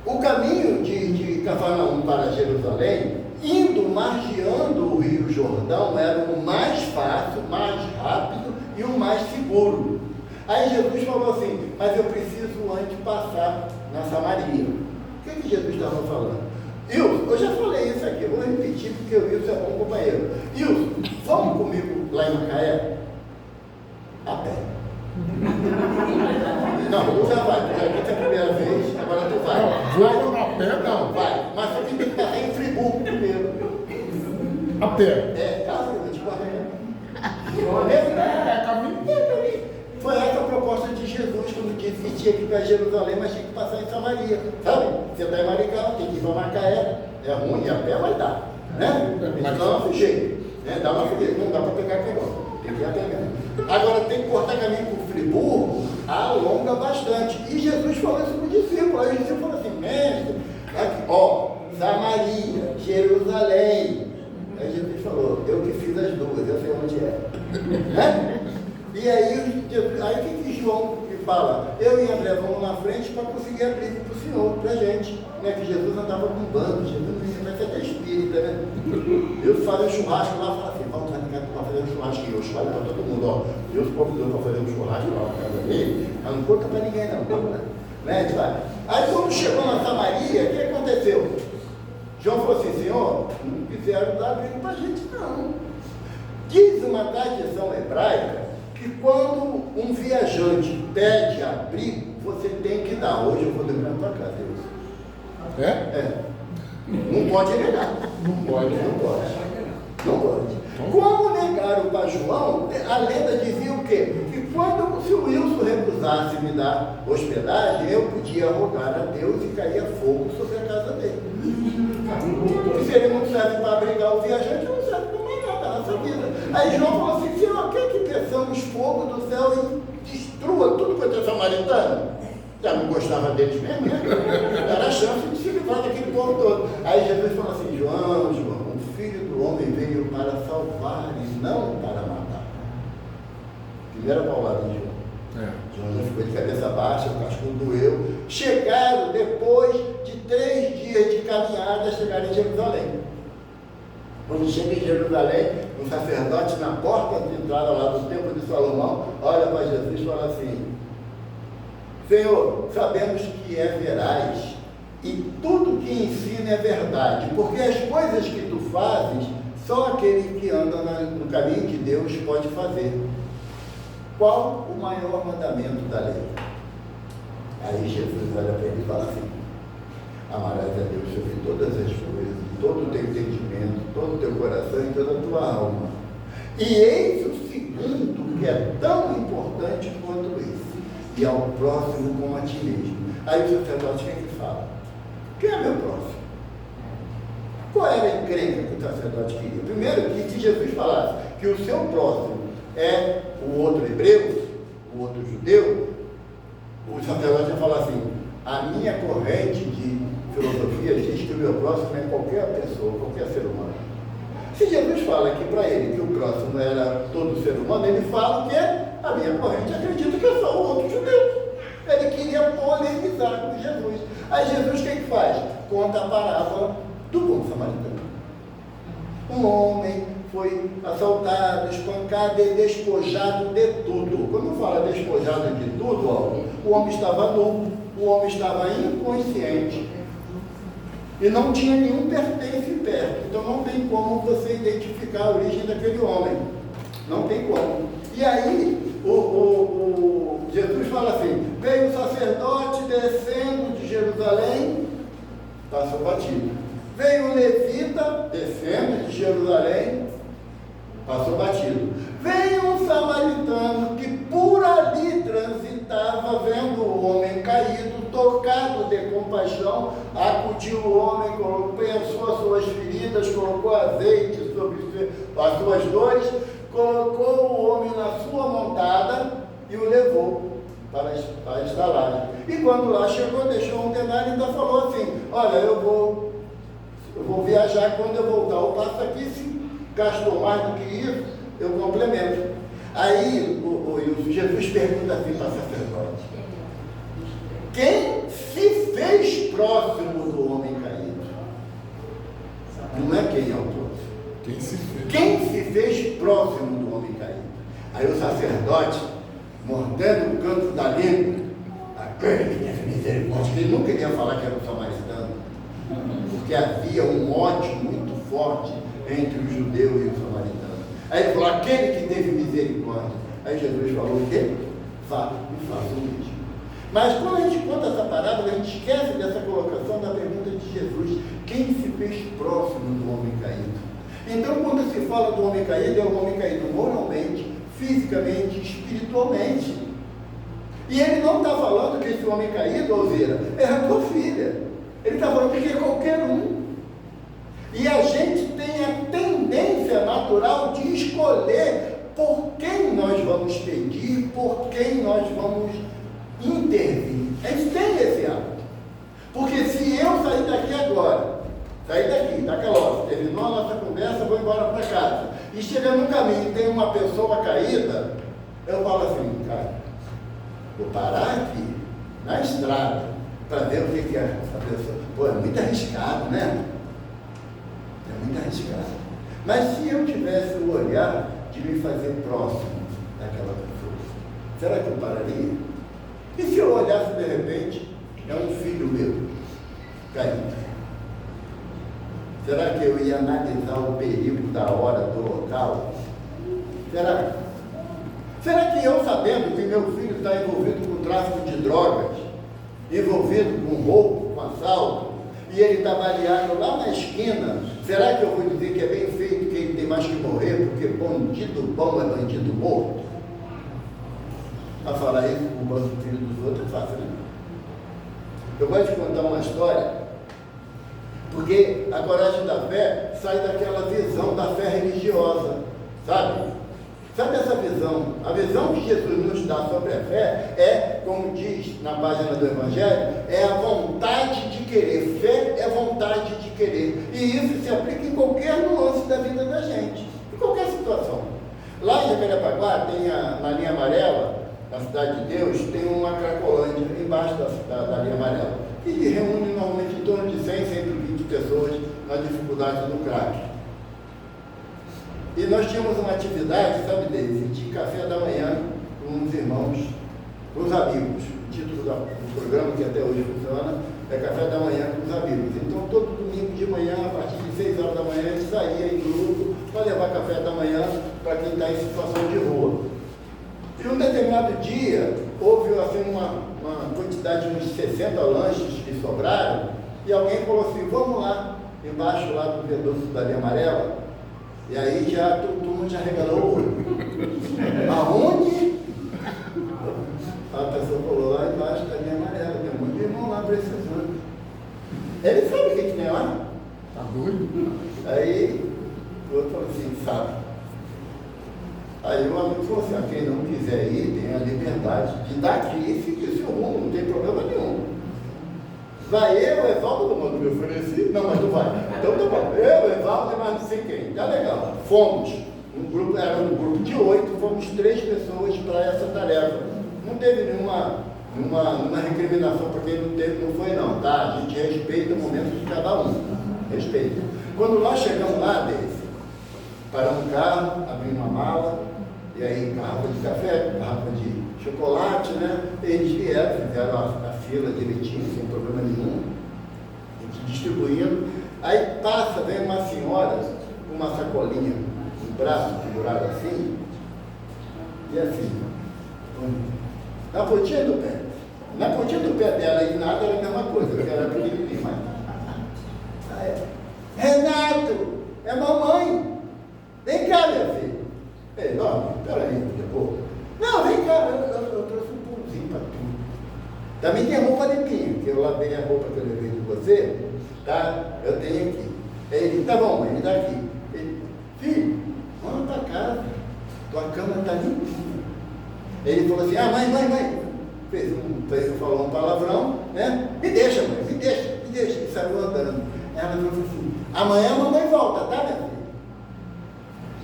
O caminho de Cafarnaum para Jerusalém, margeando o Rio Jordão, era o mais fácil, mais rápido e o mais seguro. Aí Jesus falou assim, mas eu preciso antes passar na Samaria. O que Jesus estava falando? Wilson, eu já falei isso aqui, vou repetir porque o Wilson é bom companheiro. Wilson, vamos comigo lá em Macaé? A pé. Não, tu já vai, tu já disse a primeira vez, agora tu vai. Vou a pé, não. Vai, mas você tem que passar em Friburgo primeiro. A pé. Casa, 24 É caminho. Foi essa a proposta de Jesus quando disse que tinha que ir para Jerusalém, mas tinha que passar em Samaria. Sabe? Você está em Maricá, tem que ir para Macaé. É ruim, a pé vai dar. Né? Então dá uma sujeira. Né? Dá uma sujeira, não dá para pegar aquele negócio. Exatamente. Agora, tem que cortar caminho por Friburgo, alonga bastante. E Jesus falou isso para o discípulo. Aí o discípulo falou assim, mestre, aqui, ó, Samaria, Jerusalém. Aí Jesus falou, eu que fiz as duas, eu sei onde é. Né? E aí o que João fala? Eu e André vamos na frente para conseguir abrir para o Senhor, para a gente. Né? Que Jesus andava com bando, Jesus parece até espírita, né? Eu fazia um churrasco lá, falava assim, vamos para fazer um churrasquinho. Eu falo para todo mundo, ó, Deus convidou para fazer um churrasco lá na casa dele, mas não conta para ninguém não, né? Aí quando chegou na Samaria, o que aconteceu? João falou assim, Senhor, não quiseram dar abrigo para a gente não. Diz uma tradição hebraica que quando um viajante pede abrigo, você tem que dar. Hoje eu vou lembrar na tua casa, Deus. É? Não pode negar. Não pode. Não pode. Como negaram para João, a lenda dizia o quê? Que se o Wilson recusasse me dar hospedagem, eu podia rogar a Deus e caía fogo sobre a casa dele. Se ele não serve para abrigar o viajante, não serve para mais nada na nossa vida. Aí João falou assim, Senhor, quer que peçamos fogo do céu e destrua tudo quanto é samaritano? Já não gostava deles mesmo, né? Era a chance de se livrar daquele povo todo. Aí Jesus falou assim, João, o Filho do Homem veio para salvar e não para matar. Primeira paulada de João. João ficou de cabeça baixa, o casco doeu. Chegaram depois de 3 dias de caminhada, chegaram em Jerusalém. Quando chega em Jerusalém, um sacerdote na porta de entrada lá do templo de Salomão, olha para Jesus e fala assim, Senhor, sabemos que é veraz e tudo que ensina é verdade, porque as coisas que tu fazes, só aquele que anda no caminho de Deus pode fazer. Qual o maior mandamento da lei? Aí Jesus olha para ele e fala assim, amarás a Deus sobre todas as coisas, todo o teu entendimento, todo o teu coração e toda a tua alma. E eis o segundo, que é tão importante quanto esse, e ao próximo como a ti mesmo. Aí o sacerdote, o que ele fala? Quem é meu próximo? Qual era a encrenca que o sacerdote queria? Primeiro, que se Jesus falasse que o seu próximo é o outro hebreu, o outro judeu, o sacerdote ia falar assim, a minha corrente de filosofia diz que o meu próximo é qualquer pessoa, qualquer ser humano. Se Jesus fala aqui para ele que o próximo era todo ser humano, ele fala que a minha corrente acredita que é só o outro judeu. Ele queria polemizar com Jesus. Aí Jesus o que faz? Conta a parábola do bom samaritano. Um homem foi assaltado, espancado e despojado de tudo. Quando fala despojado de tudo, ó, o homem estava nu, o homem estava inconsciente e não tinha nenhum pertence perto. Então não tem como você identificar a origem daquele homem. Não tem como. E aí, Jesus fala assim, veio o sacerdote descendo de Jerusalém, passou batido. Veio o levita descendo de Jerusalém, passou batido. Veio um samaritano que por ali transitava, vendo o homem caído, tocado de compaixão, acudiu o homem, pensou as suas feridas, colocou azeite sobre as suas dores, colocou o homem na sua montada e o levou para a estalagem. E quando lá chegou, deixou um denário e ainda falou assim, olha, eu vou viajar, quando eu voltar, eu passo aqui, se gastou mais do que isso, eu complemento. Aí Jesus pergunta assim para o sacerdote, quem se fez próximo do homem caído? Não é quem é o próximo. Quem se fez próximo do homem caído? Aí o sacerdote, mordendo o canto da língua, aquele que teve misericórdia, ele não queria falar que era um samaritano, porque havia um ódio muito forte entre o judeu e o samaritano. Aí ele falou, aquele que teve misericórdia. Aí Jesus falou o quê? Faça o mesmo. Mas quando a gente conta essa parábola, a gente esquece dessa colocação da pergunta de Jesus, quem se fez próximo do homem caído? Então, quando se fala do homem caído, é o homem caído moralmente, fisicamente, espiritualmente. E ele não está falando que esse homem caído, Alzeira, é a tua filha. Ele está falando que é qualquer um. E a gente tem a tendência natural de escolher por quem nós vamos pedir, por quem nós vamos intervir. A gente tem esse hábito. Porque se eu sair daqui agora, sair daqui, da Calói, terminou a nossa conversa, vou embora para casa, e chega no caminho e tem uma pessoa caída, eu falo assim, cara, vou parar aqui, na estrada, para ver o que é essa pessoa. Pô, é muito arriscado, né? É muito arriscado. Mas se eu tivesse o olhar de me fazer próximo daquela pessoa, será que eu pararia? E se eu olhasse de repente, é um filho meu caído? Será que eu ia analisar o perigo da hora, do local? Será? Será que eu, sabendo que meu filho está envolvido com tráfico de drogas, envolvido com roubo, com assalto, e ele está baleado lá na esquina, será que eu vou dizer que é bem feito, que ele tem mais que morrer, porque bandido bom é bandido morto? A falar isso com o filho dos outros é fácil, né? Eu gosto de contar uma história, porque a coragem da fé sai daquela visão da fé religiosa, sabe? Sabe essa visão? A visão que Jesus nos dá sobre a fé é, como diz na página do Evangelho, é a vontade de querer. Fé é vontade de querer. E isso se aplica em qualquer nuance da vida da gente, em qualquer situação. Lá em Jacarepaguá, tem na linha amarela, na Cidade de Deus, tem uma Cracolândia embaixo da linha amarela, que reúne normalmente em torno de 100, 120 pessoas na dificuldade do crack. E nós tínhamos uma atividade, sabe, Deise, de café da manhã com uns irmãos, com os amigos. O título do programa, que até hoje funciona, é Café da Manhã com os amigos. Então, todo domingo de manhã, a partir de 6 horas da manhã, a gente saía em grupo para levar café da manhã para quem está em situação de rua. E um determinado dia, houve assim, uma quantidade de uns 60 lanches que sobraram, e alguém falou assim, vamos lá, embaixo lá do viaduto da linha amarela. E aí já todo mundo já regalou o olho. Aonde? A pessoa falou lá embaixo da linha amarela, tem um monte de irmão lá precisando. Ele sabe o que tem lá? Tá doido? Aí o outro falou assim, sabe. Aí o amigo falou assim, quem não quiser ir tem a liberdade de dar aqui e seguir seu rumo, não tem problema nenhum. Vai eu, Evaldo, do mundo me ofereci? Não, mas tu vai. Então tá bom. Eu, Evaldo e mais não sei quem. Tá legal. Fomos. Era um grupo de 8, fomos 3 pessoas para essa tarefa. Não teve nenhuma recriminação para quem não foi não, tá? A gente respeita o momento de cada um. Respeita. Quando nós chegamos lá, Deise, paramos um carro, abrimos uma mala, e aí garrafa de café, garrafa de chocolate, né? Eles vieram, fizeram a fila direitinho, sem problema nenhum, distribuindo. Aí passa, vem uma senhora com uma sacolinha, um braço segurado assim, e assim, na pontinha do pé. Na pontinha do pé dela e nada era a mesma coisa, porque era pequenininho, mas... Renato, é mamãe, vem cá, minha filha. Ei, não, peraí, depois. Não, vem cá, eu trouxe um pãozinho para tu. Também tem roupa limpinha, que eu lavei a roupa que eu levei de você, tá? Eu tenho aqui. Ele, tá bom, mãe, me dá aqui. Ele, filho, vamos para casa, tua cama está limpinha. Ele falou assim, mãe, falou um palavrão, né? Me deixa, mãe, me deixa, e saiu andando. Ela falou assim, amanhã a mamãe volta, tá, minha filha?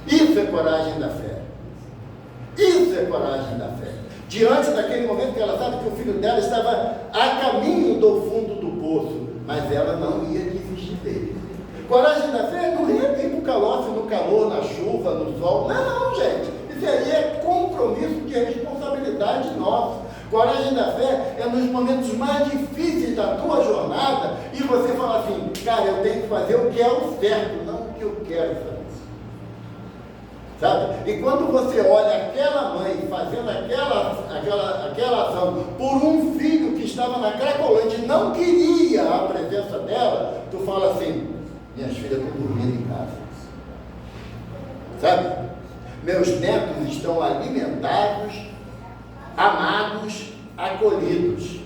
Isso é coragem da fé. Isso é coragem da fé. Diante daquele momento que ela sabe que o filho dela estava a caminho do fundo do poço, mas ela não ia desistir dele. Coragem da fé não é ir para o calor, no calor, na chuva, no sol. Não, gente. Isso aí é compromisso de responsabilidade nossa. Coragem da fé é nos momentos mais difíceis da tua jornada e você fala assim, cara, eu tenho que fazer o que é o certo, não o que eu quero fazer. Sabe? E quando você olha aquela mãe fazendo aquela ação por um filho que estava na Cracolândia e não queria a presença dela, tu fala assim, minhas filhas estão dormindo em casa. Sabe? Meus netos estão alimentados, amados, acolhidos.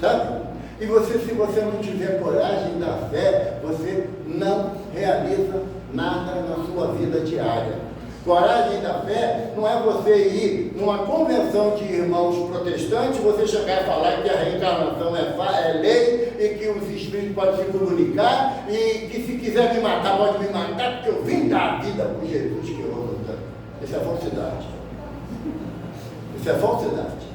Sabe? E se você não tiver coragem da fé, você não realiza nada na sua vida diária. Coragem da fé não é você ir numa convenção de irmãos protestantes, você chegar e falar que a reencarnação é lei e que os espíritos podem se comunicar e que se quiser me matar, pode me matar, porque eu vim dar a vida por Jesus que eu amo tanto. Isso é falsidade. Isso é falsidade.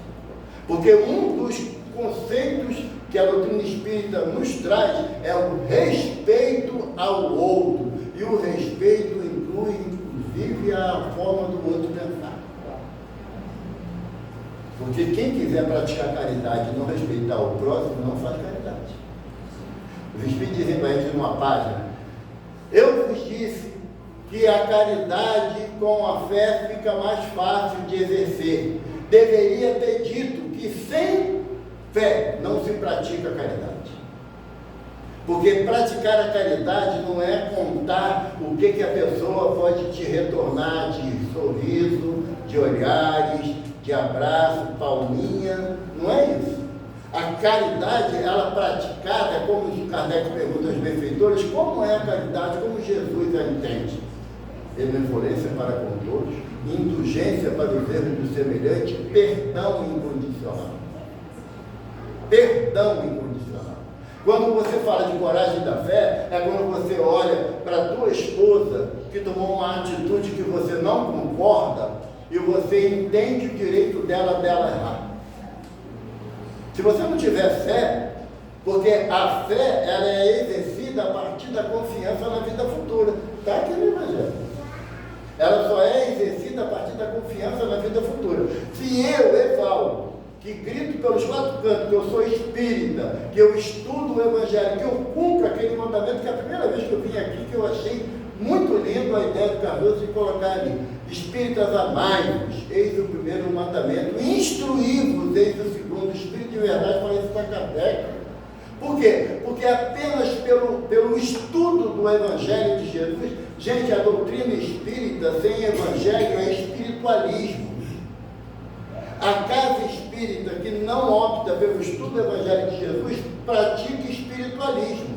Porque um dos conceitos que a doutrina espírita nos traz é o respeito ao outro. E o respeito inclui, inclusive, a forma do outro pensar. Porque quem quiser praticar caridade e não respeitar o próximo, não faz caridade. Os Espíritos dizem para a gente numa página: eu vos disse que a caridade com a fé fica mais fácil de exercer. Deveria ter dito que sem fé não se pratica a caridade. Porque praticar a caridade não é contar o que a pessoa pode te retornar de sorriso, de olhares, de abraço, palminha. Não é isso. A caridade, ela praticada, como Kardec pergunta aos benfeitores, como é a caridade, como Jesus a entende? Benevolência para com todos, indulgência para os erros do semelhante, perdão incondicional. Perdão incondicional. Quando você fala de coragem da fé, é quando você olha para a tua esposa que tomou uma atitude que você não concorda e você entende o direito dela errar. Se você não tiver fé, porque a fé ela é exercida a partir da confiança na vida futura. Está aqui no Evangelho. Ela só é exercida a partir da confiança na vida futura. Se eu, Evaldo, que grito pelos quatro cantos, que eu sou espírita, que eu estudo o Evangelho, que eu cumpro aquele mandamento, que é a primeira vez que eu vim aqui, que eu achei muito lindo a ideia do Cardoso de colocar ali: espíritas amai-vos, eis o primeiro mandamento, instruí-vos, eis o segundo. O Espírito de verdade fala isso para Kardec. Por quê? Porque apenas pelo estudo do Evangelho de Jesus, gente, a doutrina espírita sem Evangelho é espiritualismo. A casa espírita que não opta pelo estudo do Evangelho de Jesus pratica espiritualismo.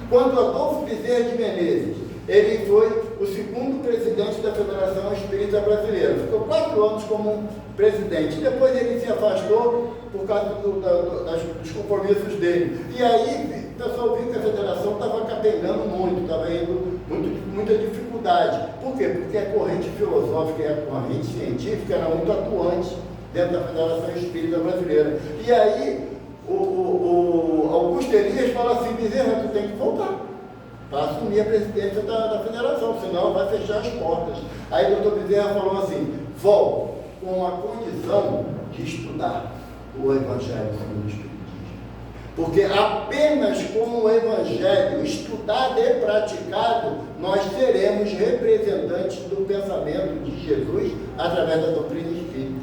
Quando Adolfo Bezerra de Menezes, ele foi o segundo presidente da Federação Espírita Brasileira, ficou 4 anos como presidente, depois ele se afastou por causa dos compromissos dele. E aí o pessoal viu que a federação estava capengando muito, estava indo muita dificuldade. Por quê? Porque a corrente filosófica e a corrente científica eram muito atuantes dentro da Federação Espírita Brasileira. E aí o Augusto Elias fala assim: Bezerra, tu tem que voltar para assumir a presidência da federação, senão vai fechar as portas. Aí o doutor Bezerra falou assim: volto com a condição de estudar o Evangelho segundo o Espiritismo. Porque apenas com o Evangelho estudado e praticado, nós seremos representantes do pensamento de Jesus através da doutrina espírita.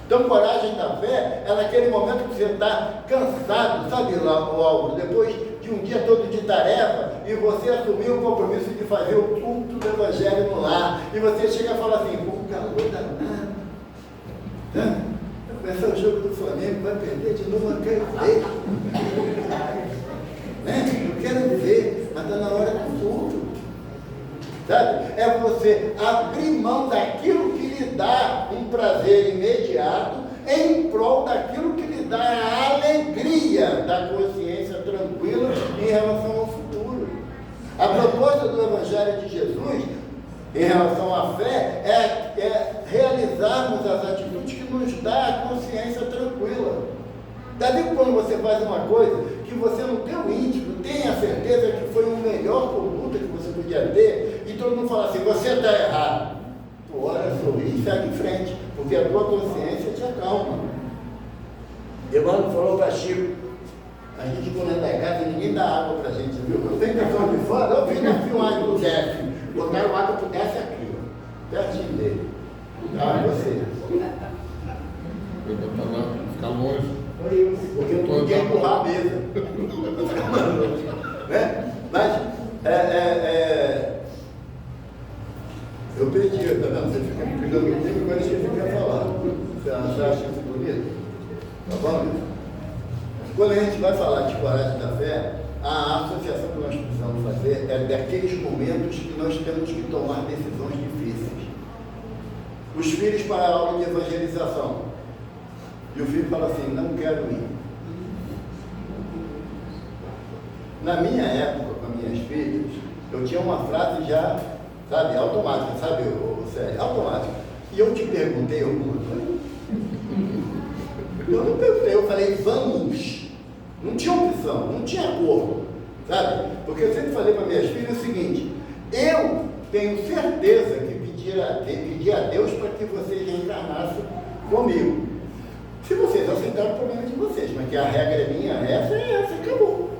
Então, coragem da fé é naquele momento que você está cansado, sabe lá, Álvaro, depois de um dia todo de tarefa, e você assumiu o compromisso de fazer o culto do Evangelho no lar, e você chega e fala assim: pô, calor danado, vai começar o jogo do Flamengo, vai perder de novo, eu quero ver, né? Eu quero ver, mas está na hora do culto, sabe? É você abrir mão daquilo que lhe dá um prazer imediato em prol daquilo que lhe dá a alegria da consciência tranquila em relação ao futuro. A proposta do Evangelho de Jesus em relação à fé é realizarmos as atitudes que nos dá a consciência tranquila. Daí quando você faz uma coisa que você no teu íntimo tem a certeza que foi a melhor conduta que você podia ter, e todo mundo fala assim: você está errado. Tu olha, sorri e segue em frente, porque a tua consciência te acalma. Evandro falou para Chico: a gente quando é da casa, ninguém dá água para a gente, viu? Eu tenho pessoas de fora, eu vi na filmagem do Jeff, botaram água pro Jeff aqui, ó, pertinho dele. Tá, você. Ficar longe. Porque eu não quero empurrar a mesa. Né? Mas, eu perdi, tá vendo? Você fica me pegando o tempo, agora você fica falando. Você acha isso bonito? Tá bom, meu? Quando a gente vai falar de coragem da fé, a associação que nós precisamos fazer é daqueles momentos que nós temos que tomar decisões difíceis. Os filhos para a aula de evangelização. E o filho fala assim, não quero ir. Na minha época, com minhas filhas, eu tinha uma frase já, sabe, automática, sabe, Célio, automática. E eu te perguntei alguma coisa? Eu não perguntei, eu falei, vamos. Não tinha opção, não tinha acordo, sabe? Porque eu sempre falei para minhas filhas o seguinte, eu tenho certeza que pedi a Deus para que vocês reencarnassem comigo. Se vocês aceitaram o problema de vocês, mas que a regra é minha, essa é essa, acabou.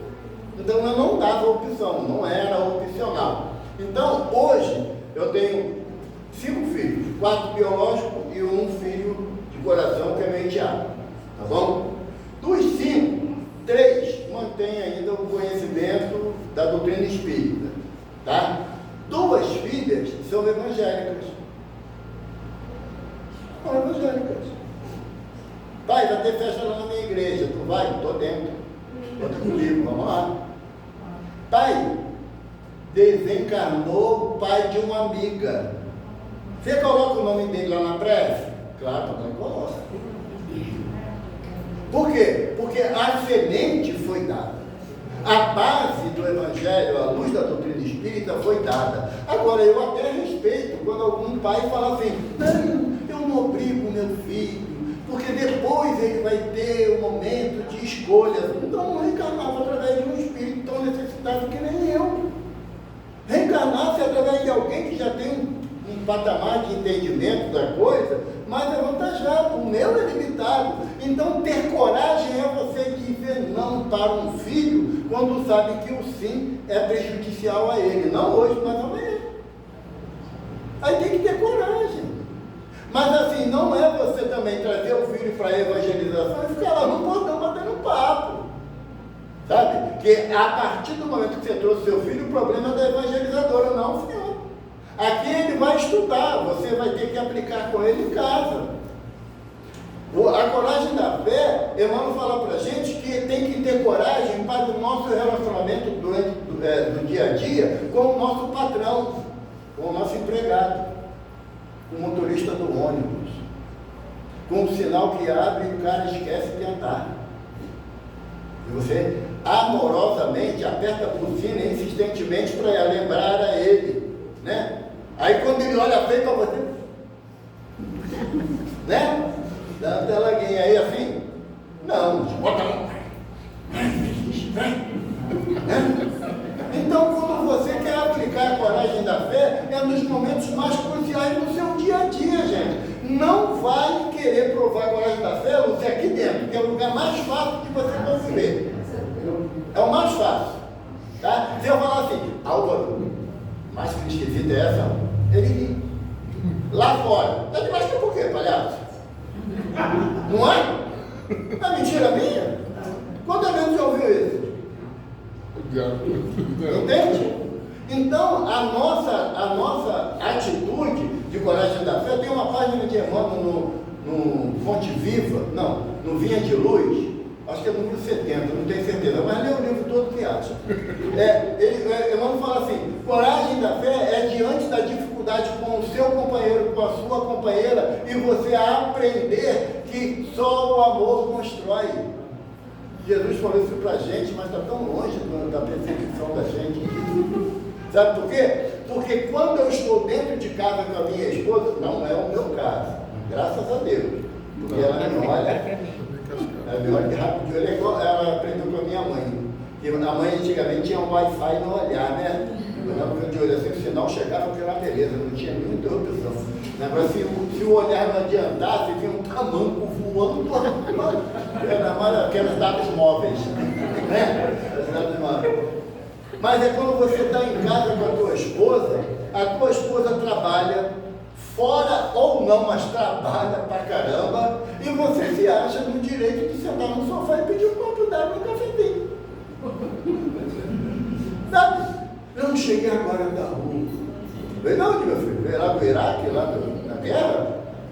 Então eu não dava opção, não era opcional. Então hoje eu tenho 5 filhos, 4 biológicos e 1 filho de coração que é meu enteado, tá bom? Dos 5, 3 mantêm ainda o conhecimento da doutrina espírita, tá? 2 filhas são evangélicas. São evangélicas. Pai, vai ter festa lá na minha igreja. Tu vai? Estou dentro. Conta comigo, vamos lá. Pai, desencarnou o pai de uma amiga. Você coloca o nome dele lá na prece? Claro, também coloca. Por quê? Porque a semente foi dada. A base do Evangelho, a luz da doutrina espírita foi dada. Agora, eu até respeito quando algum pai fala assim, não, eu não obrigo meu filho, porque depois ele vai ter um momento de escolha. Então, não reencarnava através de um espírito tão necessitado que nem eu. Reencarnar-se através de alguém que já tem um patamar de entendimento da coisa, mais avantajado. O meu é limitado. Então, ter coragem é você dizer não para um filho quando sabe que o sim é prejudicial a ele. Não hoje, mas amanhã. Aí tem que ter coragem. Mas assim, não é você também trazer o filho para a evangelização e ficar lá no portão batendo papo. Sabe? Porque a partir do momento que você trouxe seu filho, o problema é da evangelizadora, não, senhor. Aqui ele vai estudar, você vai ter que aplicar com ele em casa. A coragem da fé, Emmanuel fala para a gente que tem que ter coragem para o nosso relacionamento do dia a dia com o nosso patrão, com o nosso empregado, com o motorista do ônibus, com o sinal que abre e o cara esquece de andar. E você amorosamente aperta a buzina insistentemente para lembrar a ele, né? Aí quando ele olha feio para você, né? Dá uma telaguinha aí assim, não, bota a mão, né? Então, quando você quer aplicar a coragem da fé, é nos momentos mais cruciais do seu dia a dia, gente. Não vai querer provar a coragem da fé, Lúcia, aqui dentro, que é o lugar mais fácil de você conviver. É o mais fácil. Tá? Se eu falar assim, Álvaro, mais que esquisita é essa? Ele lá fora. Tá de máscara por quê, palhaço? Não é? É mentira minha? Quantas vezes já ouviu isso? Entende? Então, a nossa atitude de coragem da fé, tem uma página de Emmanuel no Fonte Viva, não, no Vinha de Luz, acho que é número 70, não tenho certeza, mas lê o livro todo que acha. Emmanuel fala assim, coragem da fé é diante da dificuldade com o seu companheiro, com a sua companheira, e você aprender que só o amor constrói. Jesus falou isso pra gente, mas está tão longe da percepção da gente. Sabe por quê? Porque quando eu estou dentro de casa com a minha esposa, não é o meu caso, graças a Deus, porque ela me olha, ela me olha rápido de olho, ela aprendeu com a minha mãe, que a mãe antigamente tinha um Wi-Fi no olhar, né? Eu de olho assim, o sinal chegava pela beleza, não tinha nenhuma interrupção. Agora, se o olhar não adiantasse, vinha um tamanco voando, era aqueles dados móveis, né? Dados móveis. Mas é quando você está em casa com a tua esposa trabalha, fora ou não, mas trabalha pra caramba, e você se acha no direito de sentar no sofá e pedir um copo d'água e um cafezinho. Sabe? Eu não cheguei agora da rua. Veio de onde, meu filho? Veio lá do Iraque, lá na guerra?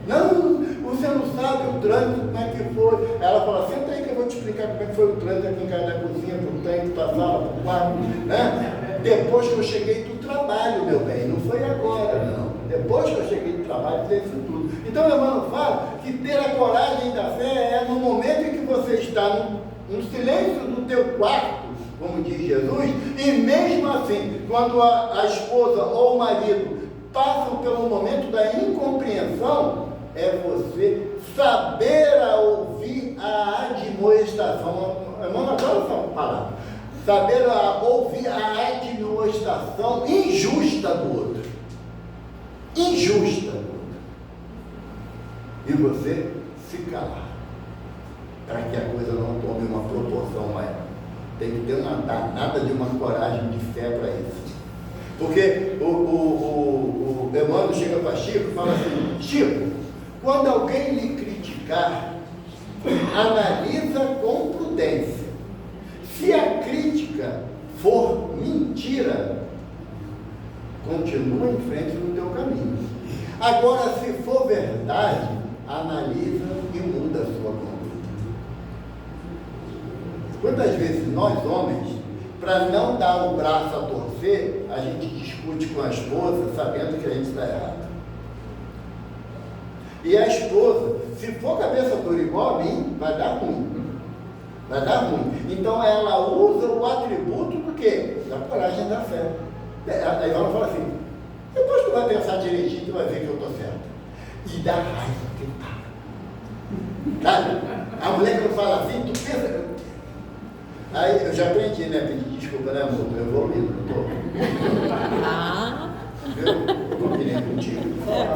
Não, você não sabe o trânsito, como é que foi. Ela fala, senta aí que eu vou te explicar. explicar como é que foi o trânsito aqui em casa, da cozinha, pro tanque, pra sala, pro quarto, né? Depois que eu cheguei do trabalho, meu bem, não foi agora, não. Depois que eu cheguei do trabalho, fez isso tudo. Então, meu irmão, fala que ter a coragem da fé é no momento em que você está no silêncio do teu quarto, como diz Jesus, e mesmo assim, quando a esposa ou o marido passam pelo momento da incompreensão, é você saber ouvir a admoestação. Irmão, adoro essa palavra. Saber ouvir a admoestação injusta do outro. Injusta do outro. E você se calar, para que a coisa não tome uma proporção maior. Tem que ter uma danada de uma coragem de fé para isso. Porque o Emmanuel chega para Chico e fala assim: Chico, quando alguém lhe criticar, analisa com prudência. Se a crítica for mentira, continua em frente no teu caminho. Agora, se for verdade, analisa e muda a sua conduta. Quantas vezes nós, homens, para não dar o braço a torcer, a gente discute com a esposa sabendo que a gente está errado. E a esposa, se for cabeça dura igual a mim, vai dar ruim. Vai dar ruim. Então ela usa o atributo do quê? Da coragem da fé. Aí ela fala assim: depois tu vai pensar direitinho, tu vai ver que eu estou certo. E dá raiva que tá. Sabe? A mulher que fala assim, tu pensa. Aí eu já aprendi, né? Pedir desculpa, né, amor? Eu vou ouvir, não estou. Eu combinei contigo.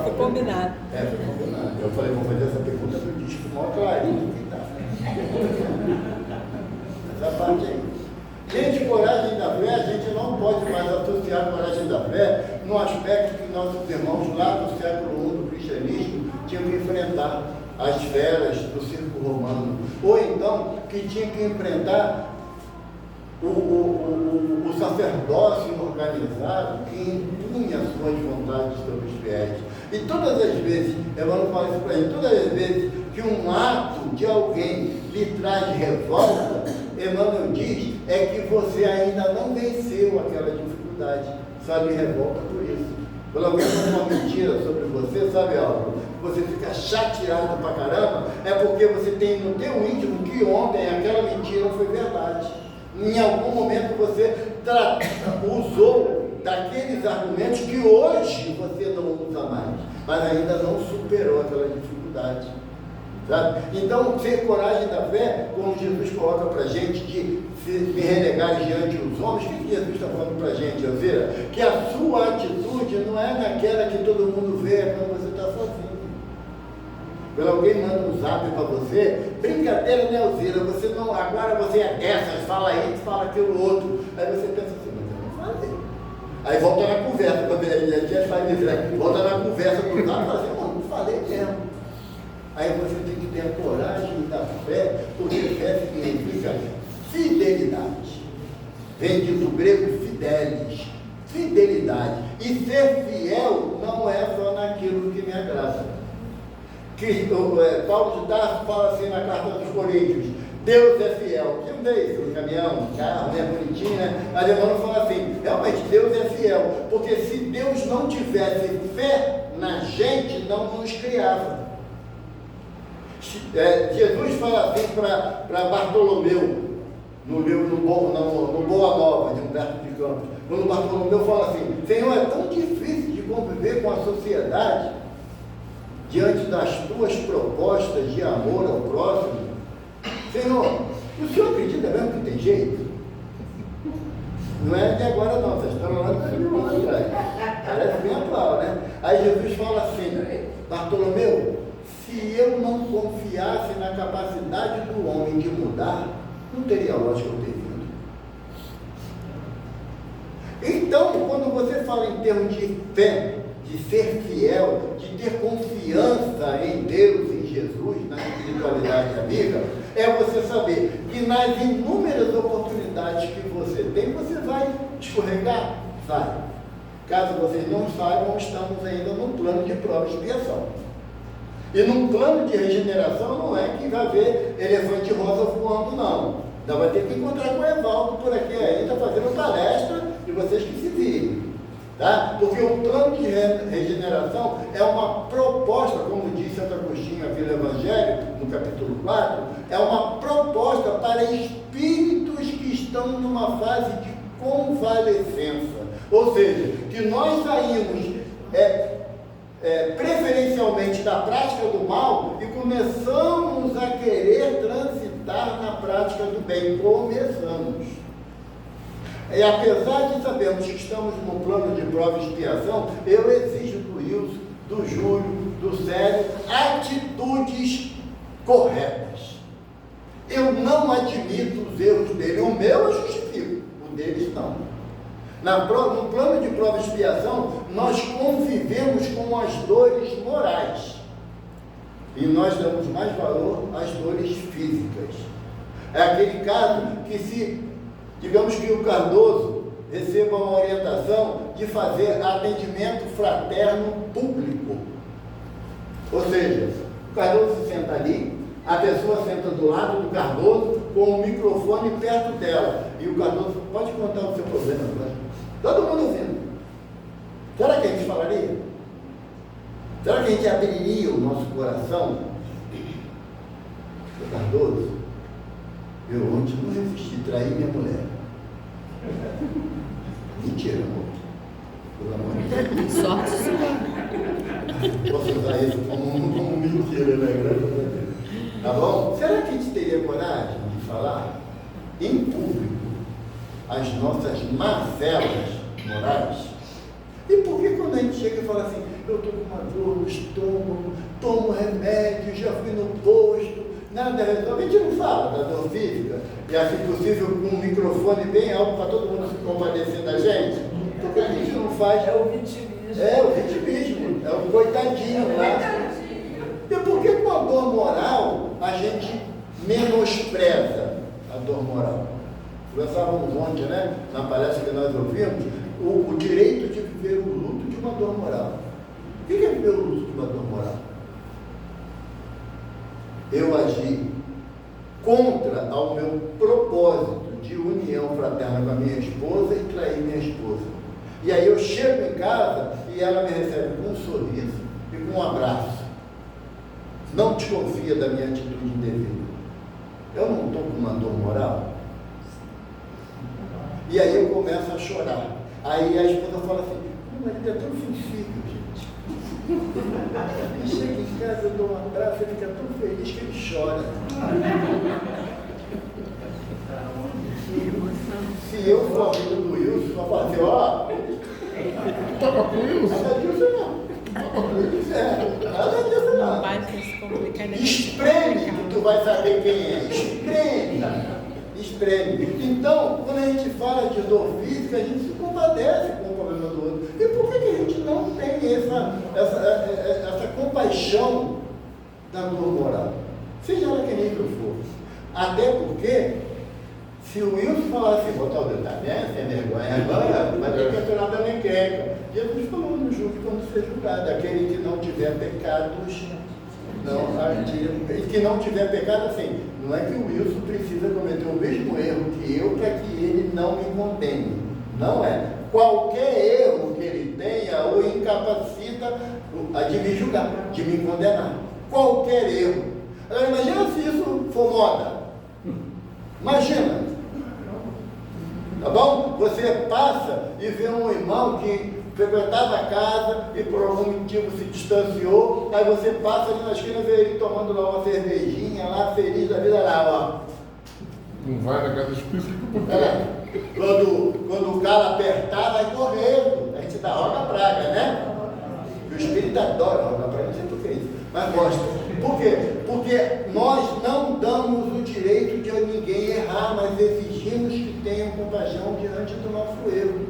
Foi combinado. Foi combinado. Eu falei, vou fazer essa pergunta do disco maior clarinho que tá. Essa parte aí. Gente, coragem da fé, a gente não pode mais associar a coragem da fé no aspecto que nossos irmãos lá do século I do cristianismo tinham que enfrentar as feras do circo romano. Ou então, que tinham que enfrentar o sacerdócio organizado que impunha suas vontades sobre os fiéis. E todas as vezes, Emmanuel fala isso para ele, todas as vezes que um ato de alguém lhe traz revolta, Emmanuel diz, é que você ainda não venceu aquela dificuldade, sabe, revolta por isso. Quando alguém faz uma mentira sobre você, sabe algo? Você fica chateado pra caramba, é porque você tem no teu íntimo que ontem aquela mentira foi verdade. Em algum momento você usou daqueles argumentos que hoje você não usa mais, mas ainda não superou aquela dificuldade. Sabe? Então, ter coragem da fé, como Jesus coloca para a gente, de se renegar diante dos homens, o que Jesus está falando para a gente, Elzira? Que a sua atitude não é naquela que todo mundo vê quando você está sozinho. Quando alguém manda um zap para você, brincadeira, né, Elzira? Você não, agora você é dessas, fala isso, fala aquilo outro. Aí você pensa assim, mas eu não falei. Aí volta na conversa, quando a gente faz isso, né? Volta na conversa do zap e fala assim, não falei mesmo. Aí você tem que ter a coragem da fé, porque fé significa fidelidade. Vem do grego fidelis, fidelidade. E ser fiel não é só naquilo que me agrada. Paulo de Tarso fala assim na carta dos Coríntios: Deus é fiel. Que não é isso? Um caminhão, um carro, né? Bonitinho, né? Mas Emmanuel fala assim: realmente Deus é fiel, porque se Deus não tivesse fé na gente, não nos criava. Jesus fala assim para Bartolomeu, no Boa Nova, de Humberto de Campos. Quando Bartolomeu fala assim: Senhor, é tão difícil de conviver com a sociedade diante das tuas propostas de amor ao próximo. Senhor, o senhor acredita mesmo que tem jeito? Não é de agora não, vocês estão lá no atrás. Parece bem atual, né? Aí Jesus fala assim: Bartolomeu, se eu não confiasse na capacidade do homem de mudar, não teria lógica eu ter vindo. Então, quando você fala em termos de fé, de ser fiel, de ter confiança em Deus, em Jesus, na espiritualidade amiga, é você saber que nas inúmeras oportunidades que você tem, você vai escorregar? Vai. Caso vocês não saibam, estamos ainda no plano de prova e expiação. E num plano de regeneração não é que vai ver elefante rosa voando, não. Então vai ter que encontrar com o Evaldo por aqui ainda, fazendo palestra, e vocês que se virem. Tá? Porque o plano de regeneração é uma proposta, como diz Santo Agostinho aqui no Evangelho, no capítulo 4, é uma proposta para espíritos que estão numa fase de convalescença. Ou seja, que nós saímos preferencialmente da prática do mal e começamos a querer transitar na prática do bem. Começamos. E apesar de sabermos que estamos no plano de prova e expiação, eu exijo do Wilson, do Júlio, do Célio, atitudes corretas. Eu não admito os erros dele. O meu eu justifico, o deles não. No plano de prova e expiação, nós convivemos com as dores morais. E nós damos mais valor às dores físicas. É aquele caso que digamos que o Cardoso receba uma orientação de fazer atendimento fraterno público. Ou seja, o Cardoso se senta ali, a pessoa senta do lado do Cardoso com o microfone perto dela. E o Cardoso pode contar o seu problema, né? Todo mundo ouvindo. Será que a gente falaria? Será que a gente abriria o nosso coração? O Cardoso, eu ontem não resisti, traí minha mulher. Mentira, amor. Pelo amor de Deus. Sorte sua. Posso usar isso como mentira, né? Graças a Deus. Tá bom? Será que a gente teria coragem de falar em público as nossas mazelas morais? E por que quando a gente chega e fala assim, eu estou com uma dor no estômago, tomo remédio, já fui no posto, nada resolve? A gente não fala da dor física, e assim possível com um microfone bem alto para todo mundo se compadecer da gente? Por que a gente não faz? É o vitimismo. É o vitimismo, é o coitadinho lá. E por que com a dor moral a gente menospreza a dor moral? Conversávamos ontem, né, na palestra que nós ouvimos, o direito de viver o luto de uma dor moral. O que é viver o luto de uma dor moral? Eu agi contra ao meu propósito de união fraterna com a minha esposa e trair minha esposa. E aí eu chego em casa e ela me recebe com um sorriso e com um abraço. Não desconfia da minha atitude indevida. Eu não estou com uma dor moral? E aí eu começo a chorar. Aí a esposa fala assim, meu marido é tão sensível, gente. Ele chega em casa, eu dou um abraço, ele fica tão feliz que ele chora. Se eu for amigo do Wilson, eu falo assim, ó, Tava com isso? nada disso não. Nada disso Não não. vai se complicar. Espreme que tu vai saber quem é. Espreme. Então, quando a gente fala de dor física, a gente se compadece com o problema do outro. E por que a gente não tem essa compaixão da dor moral? Seja ela que nível for. Até porque, se o Wilson falar assim, botar o dedo na mesa, sem vergonha, agora vai ter que aturar da encrenca. Jesus falou no julgo quando ser julgado, aquele que não tiver pecados, que não tiver pecado, assim, não é que o Wilson precisa cometer o mesmo erro que eu para que ele não me condene. Não é. Qualquer erro que ele tenha o incapacita de me julgar, de me condenar. Qualquer erro. Agora, imagina se isso for moda. Imagina. Tá bom? Você passa e vê um irmão que frequentava a casa e por algum motivo se distanciou, aí você passa ali na esquina e vê ele tomando lá uma cervejinha, lá feliz da vida lá, ó. Não vai na casa específica porque Quando o cara apertar, vai correndo. A gente dá roga praga, né? E o espírito adora roga praga, não sei por que isso, mas gosta. Por quê? Porque nós não damos o direito de ninguém errar, mas exigimos que tenham compaixão diante do nosso erro.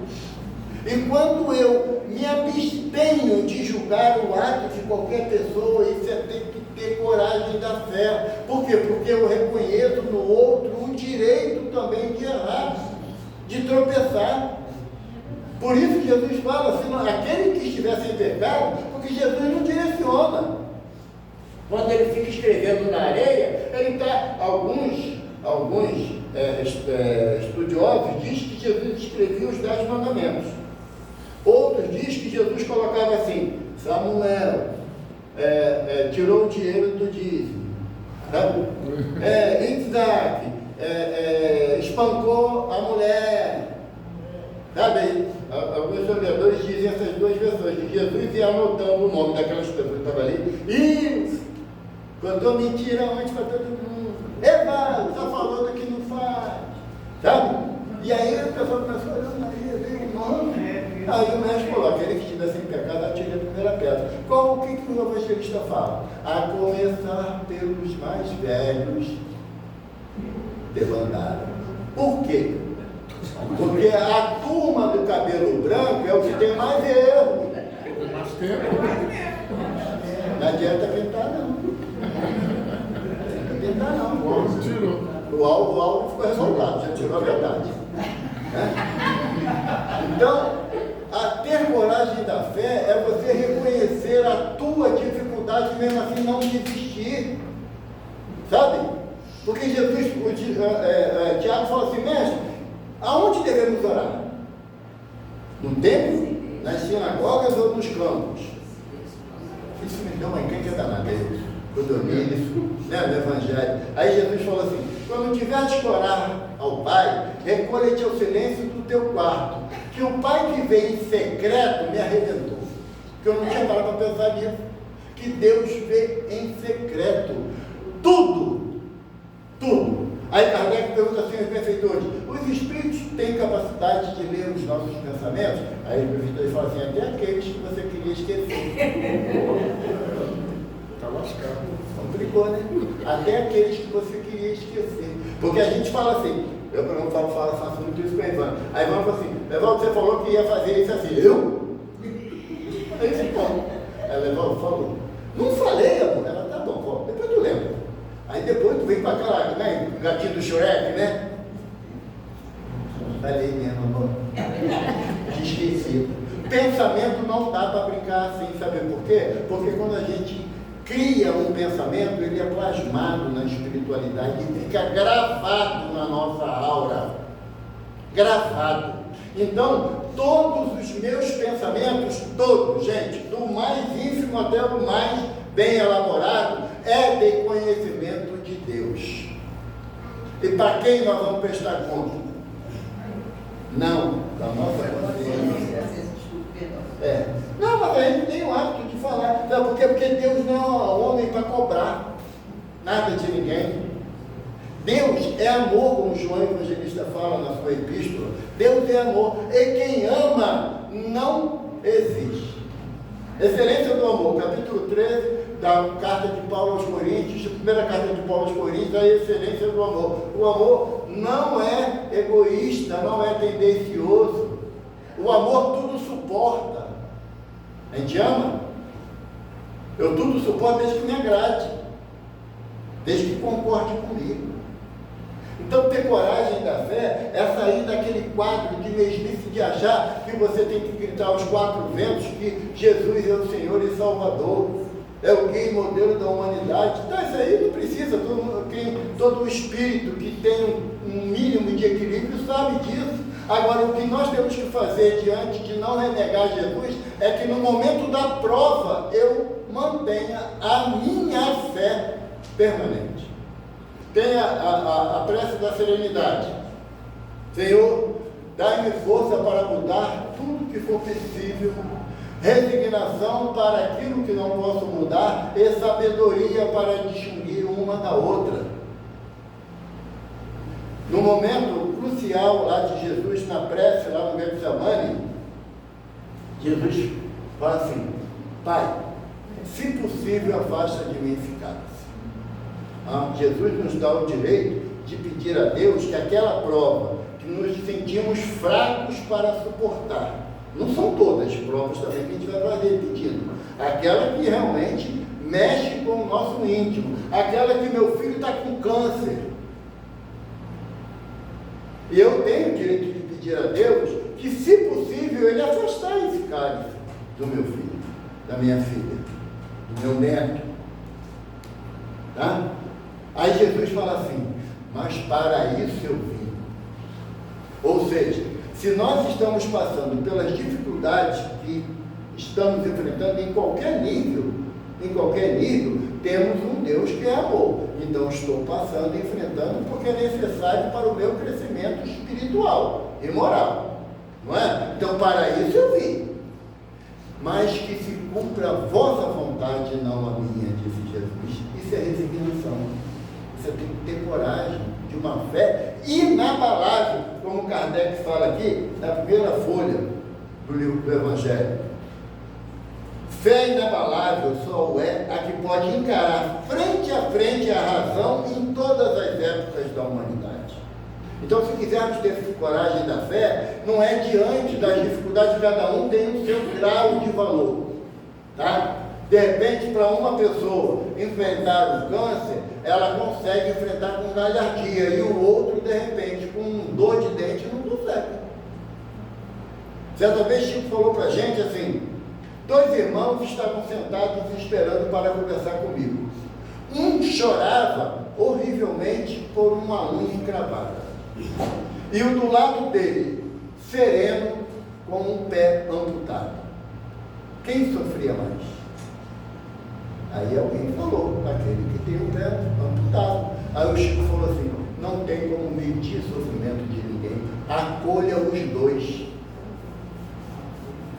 E quando eu me abstenho de julgar o ato de qualquer pessoa, isso é ter que ter coragem da fé. Por quê? Porque eu reconheço no outro o direito também de errar, de tropeçar. Por isso Jesus fala assim, aquele que estiver sem pecado, porque Jesus não direciona. Quando ele fica escrevendo na areia, ele está, alguns estudiosos dizem que Jesus escrevia os 10 mandamentos. Outros dizem que Jesus colocava assim: Samuel tirou o dinheiro do dízimo, sabe? Isaac espancou a mulher, sabe? Alguns historiadores dizem essas duas versões, que Jesus ia anotando o nome daquelas pessoas que estavam ali e contou mentira antes para todo mundo. Eva, está falando que não faz, sabe? E aí a pessoa começou a olhar, Maria, veio o nome. Aí o mestre falou: aquele que estiver sem pecado, atire a primeira pedra. O que o evangelista fala? A começar pelos mais velhos, debandaram. Por quê? Porque a turma do cabelo branco é o que tem mais erro. Mais tempo. Não adianta tentar, não. Não tentar, não. O Alves tirou. O alvo ficou revoltado, já tirou a verdade. Né? Então, a ter coragem da fé é você reconhecer a tua dificuldade, mesmo assim não desistir. Sabe? Porque Jesus, Tiago fala assim: mestre, aonde devemos orar? No templo, nas sinagogas ou nos campos? Isso me deu uma encrenca danada. Eu dormi nisso, né, no Evangelho. Aí Jesus falou assim: quando tiveres que orar ao Pai, recolhe-te ao silêncio do teu quarto, que o Pai que vê em secreto me arrebentou. Porque eu não tinha parado para pensar nisso. Que Deus vê em secreto tudo. Aí Kardec pergunta assim aos benfeitores: os espíritos têm capacidade de ler os nossos pensamentos? Aí os benfeitores falam assim: até aqueles que você queria esquecer. Está lascado. Complicou, né? Até aqueles que você queria esquecer. Porque a gente fala assim, eu por exemplo faço muito isso com a Ivana. A Ivana fala assim: Evaldo, você falou que ia fazer isso assim. Eu? Aí você não. Ela, Evaldo, falou. Não falei, amor. Ela, tá bom, depois tu lembra. Aí depois tu vem com aquela, né, gatinho do Shrek, né? Falei mesmo, amor. Esqueci. Pensamento não dá para brincar assim, sabe por quê? Porque quando a gente cria um pensamento, ele é plasmado na espiritualidade e fica gravado na nossa aura. Gravado. Então, todos os meus pensamentos, todos, gente, do mais ínfimo até o mais bem elaborado, é de conhecimento de Deus. E para quem nós vamos prestar conta? Não, da nossa consciência. Não, mas a gente tem o hábito de falar. Não, porque Deus não é homem para cobrar nada de ninguém. Deus é amor, como João Evangelista fala na sua epístola. Deus é amor. E quem ama não existe. Excelência do amor, capítulo 13 da carta de Paulo aos Coríntios, a primeira carta de Paulo aos Coríntios, a excelência do amor. O amor não é egoísta, não é tendencioso. O amor tudo suporta. A gente ama? Eu tudo suporto desde que me agrade, desde que concorde comigo. Então, ter coragem da fé é sair daquele quadro de mesmice de achar que você tem que gritar aos quatro ventos que Jesus é o Senhor e Salvador, é o guia e modelo da humanidade. Então, isso aí não precisa. Todo o espírito que tem um mínimo de equilíbrio sabe disso. Agora, o que nós temos que fazer diante de não renegar Jesus é que no momento da prova eu mantenha a minha fé permanente. Tenha a prece da serenidade. Senhor, dai-me força para mudar tudo que for possível, resignação para aquilo que não posso mudar e sabedoria para distinguir uma da outra. No momento crucial lá de Jesus, na prece lá no Getsemane, Jesus fala assim: Pai, se possível, afasta de mim esse cálice. Jesus nos dá o direito de pedir a Deus que aquela prova que nos sentimos fracos para suportar, não são todas as provas também que a gente vai fazer pedindo, aquela que realmente mexe com o nosso íntimo, aquela que meu filho está com câncer, e eu tenho o direito de pedir a Deus que, se possível, Ele afastar esse cálice do meu filho, da minha filha, do meu neto. Jesus fala assim, mas para isso eu vim. Ou seja, se nós estamos passando pelas dificuldades que estamos enfrentando em qualquer nível, temos um Deus que é amor. Então estou passando, enfrentando, porque é necessário para o meu crescimento espiritual e moral. Não é? Então para isso eu vim. Mas que se cumpra a vossa vontade e não a minha, disse Jesus. Isso é resignação. Você tem que ter coragem de uma fé inabalável, como Kardec fala aqui, na primeira folha do livro do Evangelho. Fé inabalável só é a que pode encarar frente a frente a razão em todas as épocas da humanidade. Então, se quisermos ter coragem da fé, não é diante das dificuldades, cada um tem o seu grau de valor, tá? De repente, para uma pessoa enfrentar o câncer, ela consegue enfrentar com galhardia, e o outro, de repente, com dor de dente, não consegue. Certa vez, Chico falou para a gente assim, 2 irmãos estavam sentados esperando para conversar comigo. Um chorava horrivelmente por uma unha encravada. E o do lado dele, sereno, com um pé amputado. Quem sofria mais? Aí alguém falou, aquele que tem o pé amputado. Aí o Chico falou assim, não tem como medir o sofrimento de ninguém. Acolha os dois.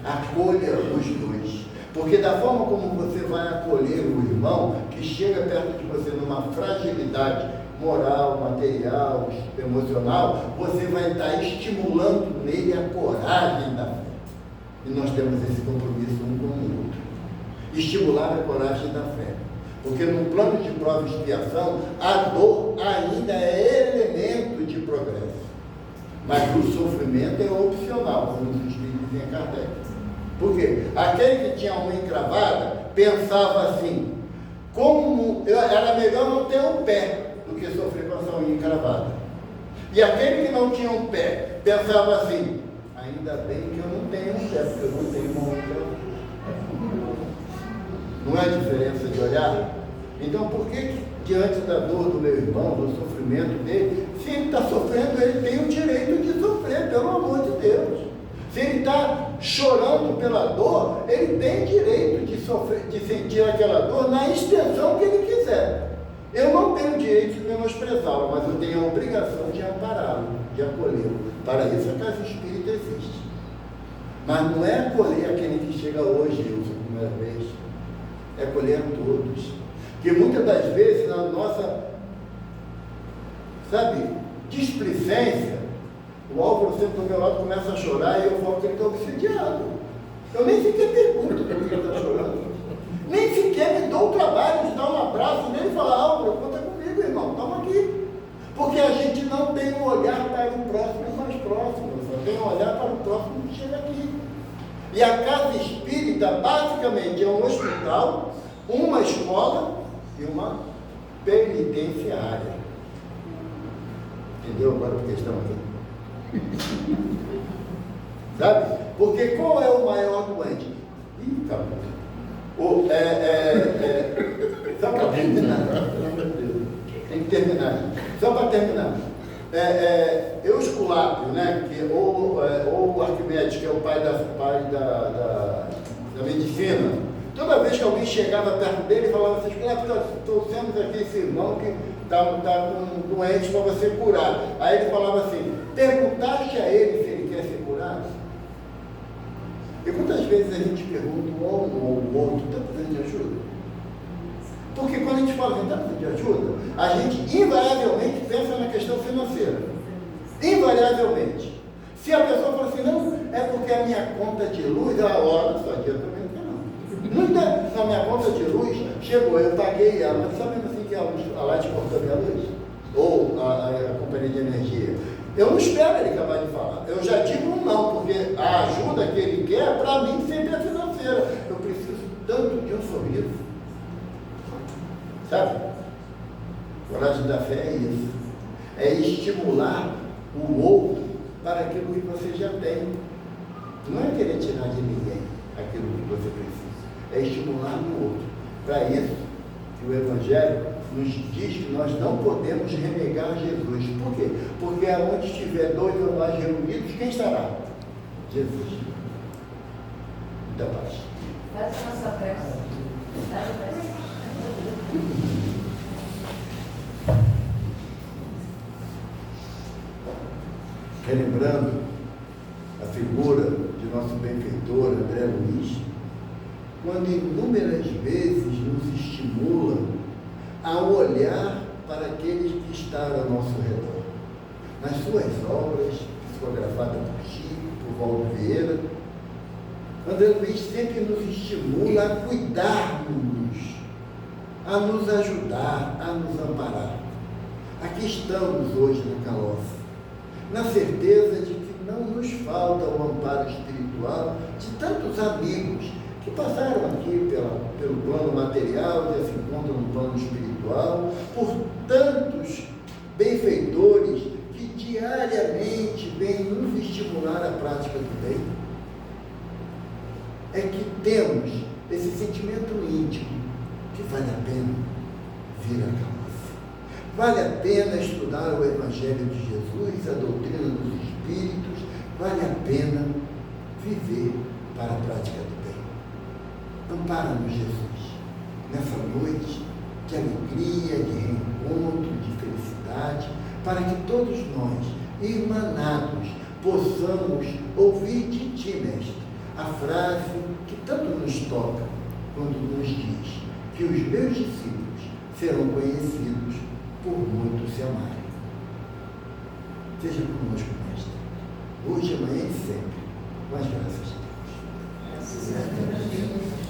Acolha os dois. Porque da forma como você vai acolher o irmão que chega perto de você numa fragilidade moral, material, emocional, você vai estar estimulando nele a coragem da fé. E nós temos esse compromisso um com o outro. Estimular a coragem da fé. Porque no plano de prova e expiação, a dor ainda é elemento de progresso. Mas o sofrimento é opcional, como os espíritos dizem em Kardec. Por quê? Aquele que tinha uma encravada pensava assim, como era melhor não ter um pé do que sofrer com essa unha encravada. E aquele que não tinha um pé pensava assim, ainda bem que eu não tenho um pé, porque eu não tenho uma unha encravada. Não é a diferença de olhar? Então por que diante da dor do meu irmão, do sofrimento dele, se ele está sofrendo, ele tem o direito de sofrer, pelo amor de Deus. Se ele está chorando pela dor, ele tem direito de sofrer, de sentir aquela dor na extensão que ele quiser. Eu não tenho direito de menosprezá-lo, mas eu tenho a obrigação de ampará-lo, de acolhê-lo. Para isso a casa espírita existe. Mas não é acolher aquele que chega hoje, eu sou a primeira vez, é acolher a todos. Porque muitas das vezes, na nossa, displicência, o Álvaro sempre do meu lado começa a chorar e eu falo que ele está obsidiado. Eu nem sequer pergunto por que ele está chorando. Nem sequer me dou o trabalho de dar um abraço nele e falar, Álvaro, conta comigo, irmão, estamos aqui. Porque a gente não tem um olhar para o próximo mais próximo, só tem um olhar para o próximo que chega aqui. E a casa espírita, basicamente, é um hospital, uma escola e uma penitenciária. Entendeu agora porque estamos aqui? Sabe? Porque qual é o maior doente? Ih, acabou. Só para terminar. Tem que terminar. Só para terminar. Eusculápio, né? Ou o Arquimedes, que é o pai da medicina. Toda vez que alguém chegava perto dele e falava assim, trouxemos aqui esse irmão que está com doente para você curar. Aí ele falava assim, perguntaste a ele se ele quer ser curado? E quantas vezes a gente pergunta um ou o outro, está precisando de ajuda? Porque quando a gente fala que está precisando de ajuda, a gente invariavelmente pensa na questão financeira. Invariavelmente. Se a pessoa fala assim, não, é porque a minha conta de luz, a hora só dia também não. Nunca na minha conta de luz chegou, eu paguei ela, mas sabe assim que a Light cortou minha luz? Ou a companhia de energia? Eu não espero ele acabar de falar. Eu já digo um não, porque a ajuda que ele quer, para mim, sempre é financeira. Eu preciso tanto de um sorriso. Sabe? Coragem da fé é isso. É estimular o outro para aquilo que você já tem. Não é querer tirar de ninguém aquilo que você precisa. É estimular no outro. Para isso, que o Evangelho nos diz que nós não podemos renegar Jesus. Por quê? Porque aonde estiver 2 ou mais reunidos, quem estará? Jesus. Muita paz. Faz a nossa prece. Faz a prece. Relembrando a figura de nosso benfeitor André Luiz, quando inúmeras vezes nos estimula a olhar para aqueles que estão ao nosso redor. Nas suas obras, psicografadas por Chico, por Valdo Vieira, André Luiz sempre nos estimula a cuidarmos, a nos ajudar, a nos amparar. Aqui estamos hoje na Caloça, na certeza de que não nos falta o amparo espiritual de tantos amigos que passaram aqui pelo plano material, já se encontram no plano espiritual, por tantos benfeitores que diariamente vêm nos estimular a prática do bem. É que temos esse sentimento íntimo que vale a pena vir à Caloça. Vale a pena estudar o Evangelho de Jesus, a doutrina dos Espíritos, vale a pena viver para a prática do bem. Ampara-nos, Jesus, nessa noite de alegria, de reencontro, de felicidade, para que todos nós, irmanados, possamos ouvir de Ti, Mestre, a frase que tanto nos toca quando nos diz que os meus discípulos serão conhecidos por muito se amarem. Seja conosco, Mestre, hoje, amanhã e sempre, com as graças de Deus. Graças a Deus.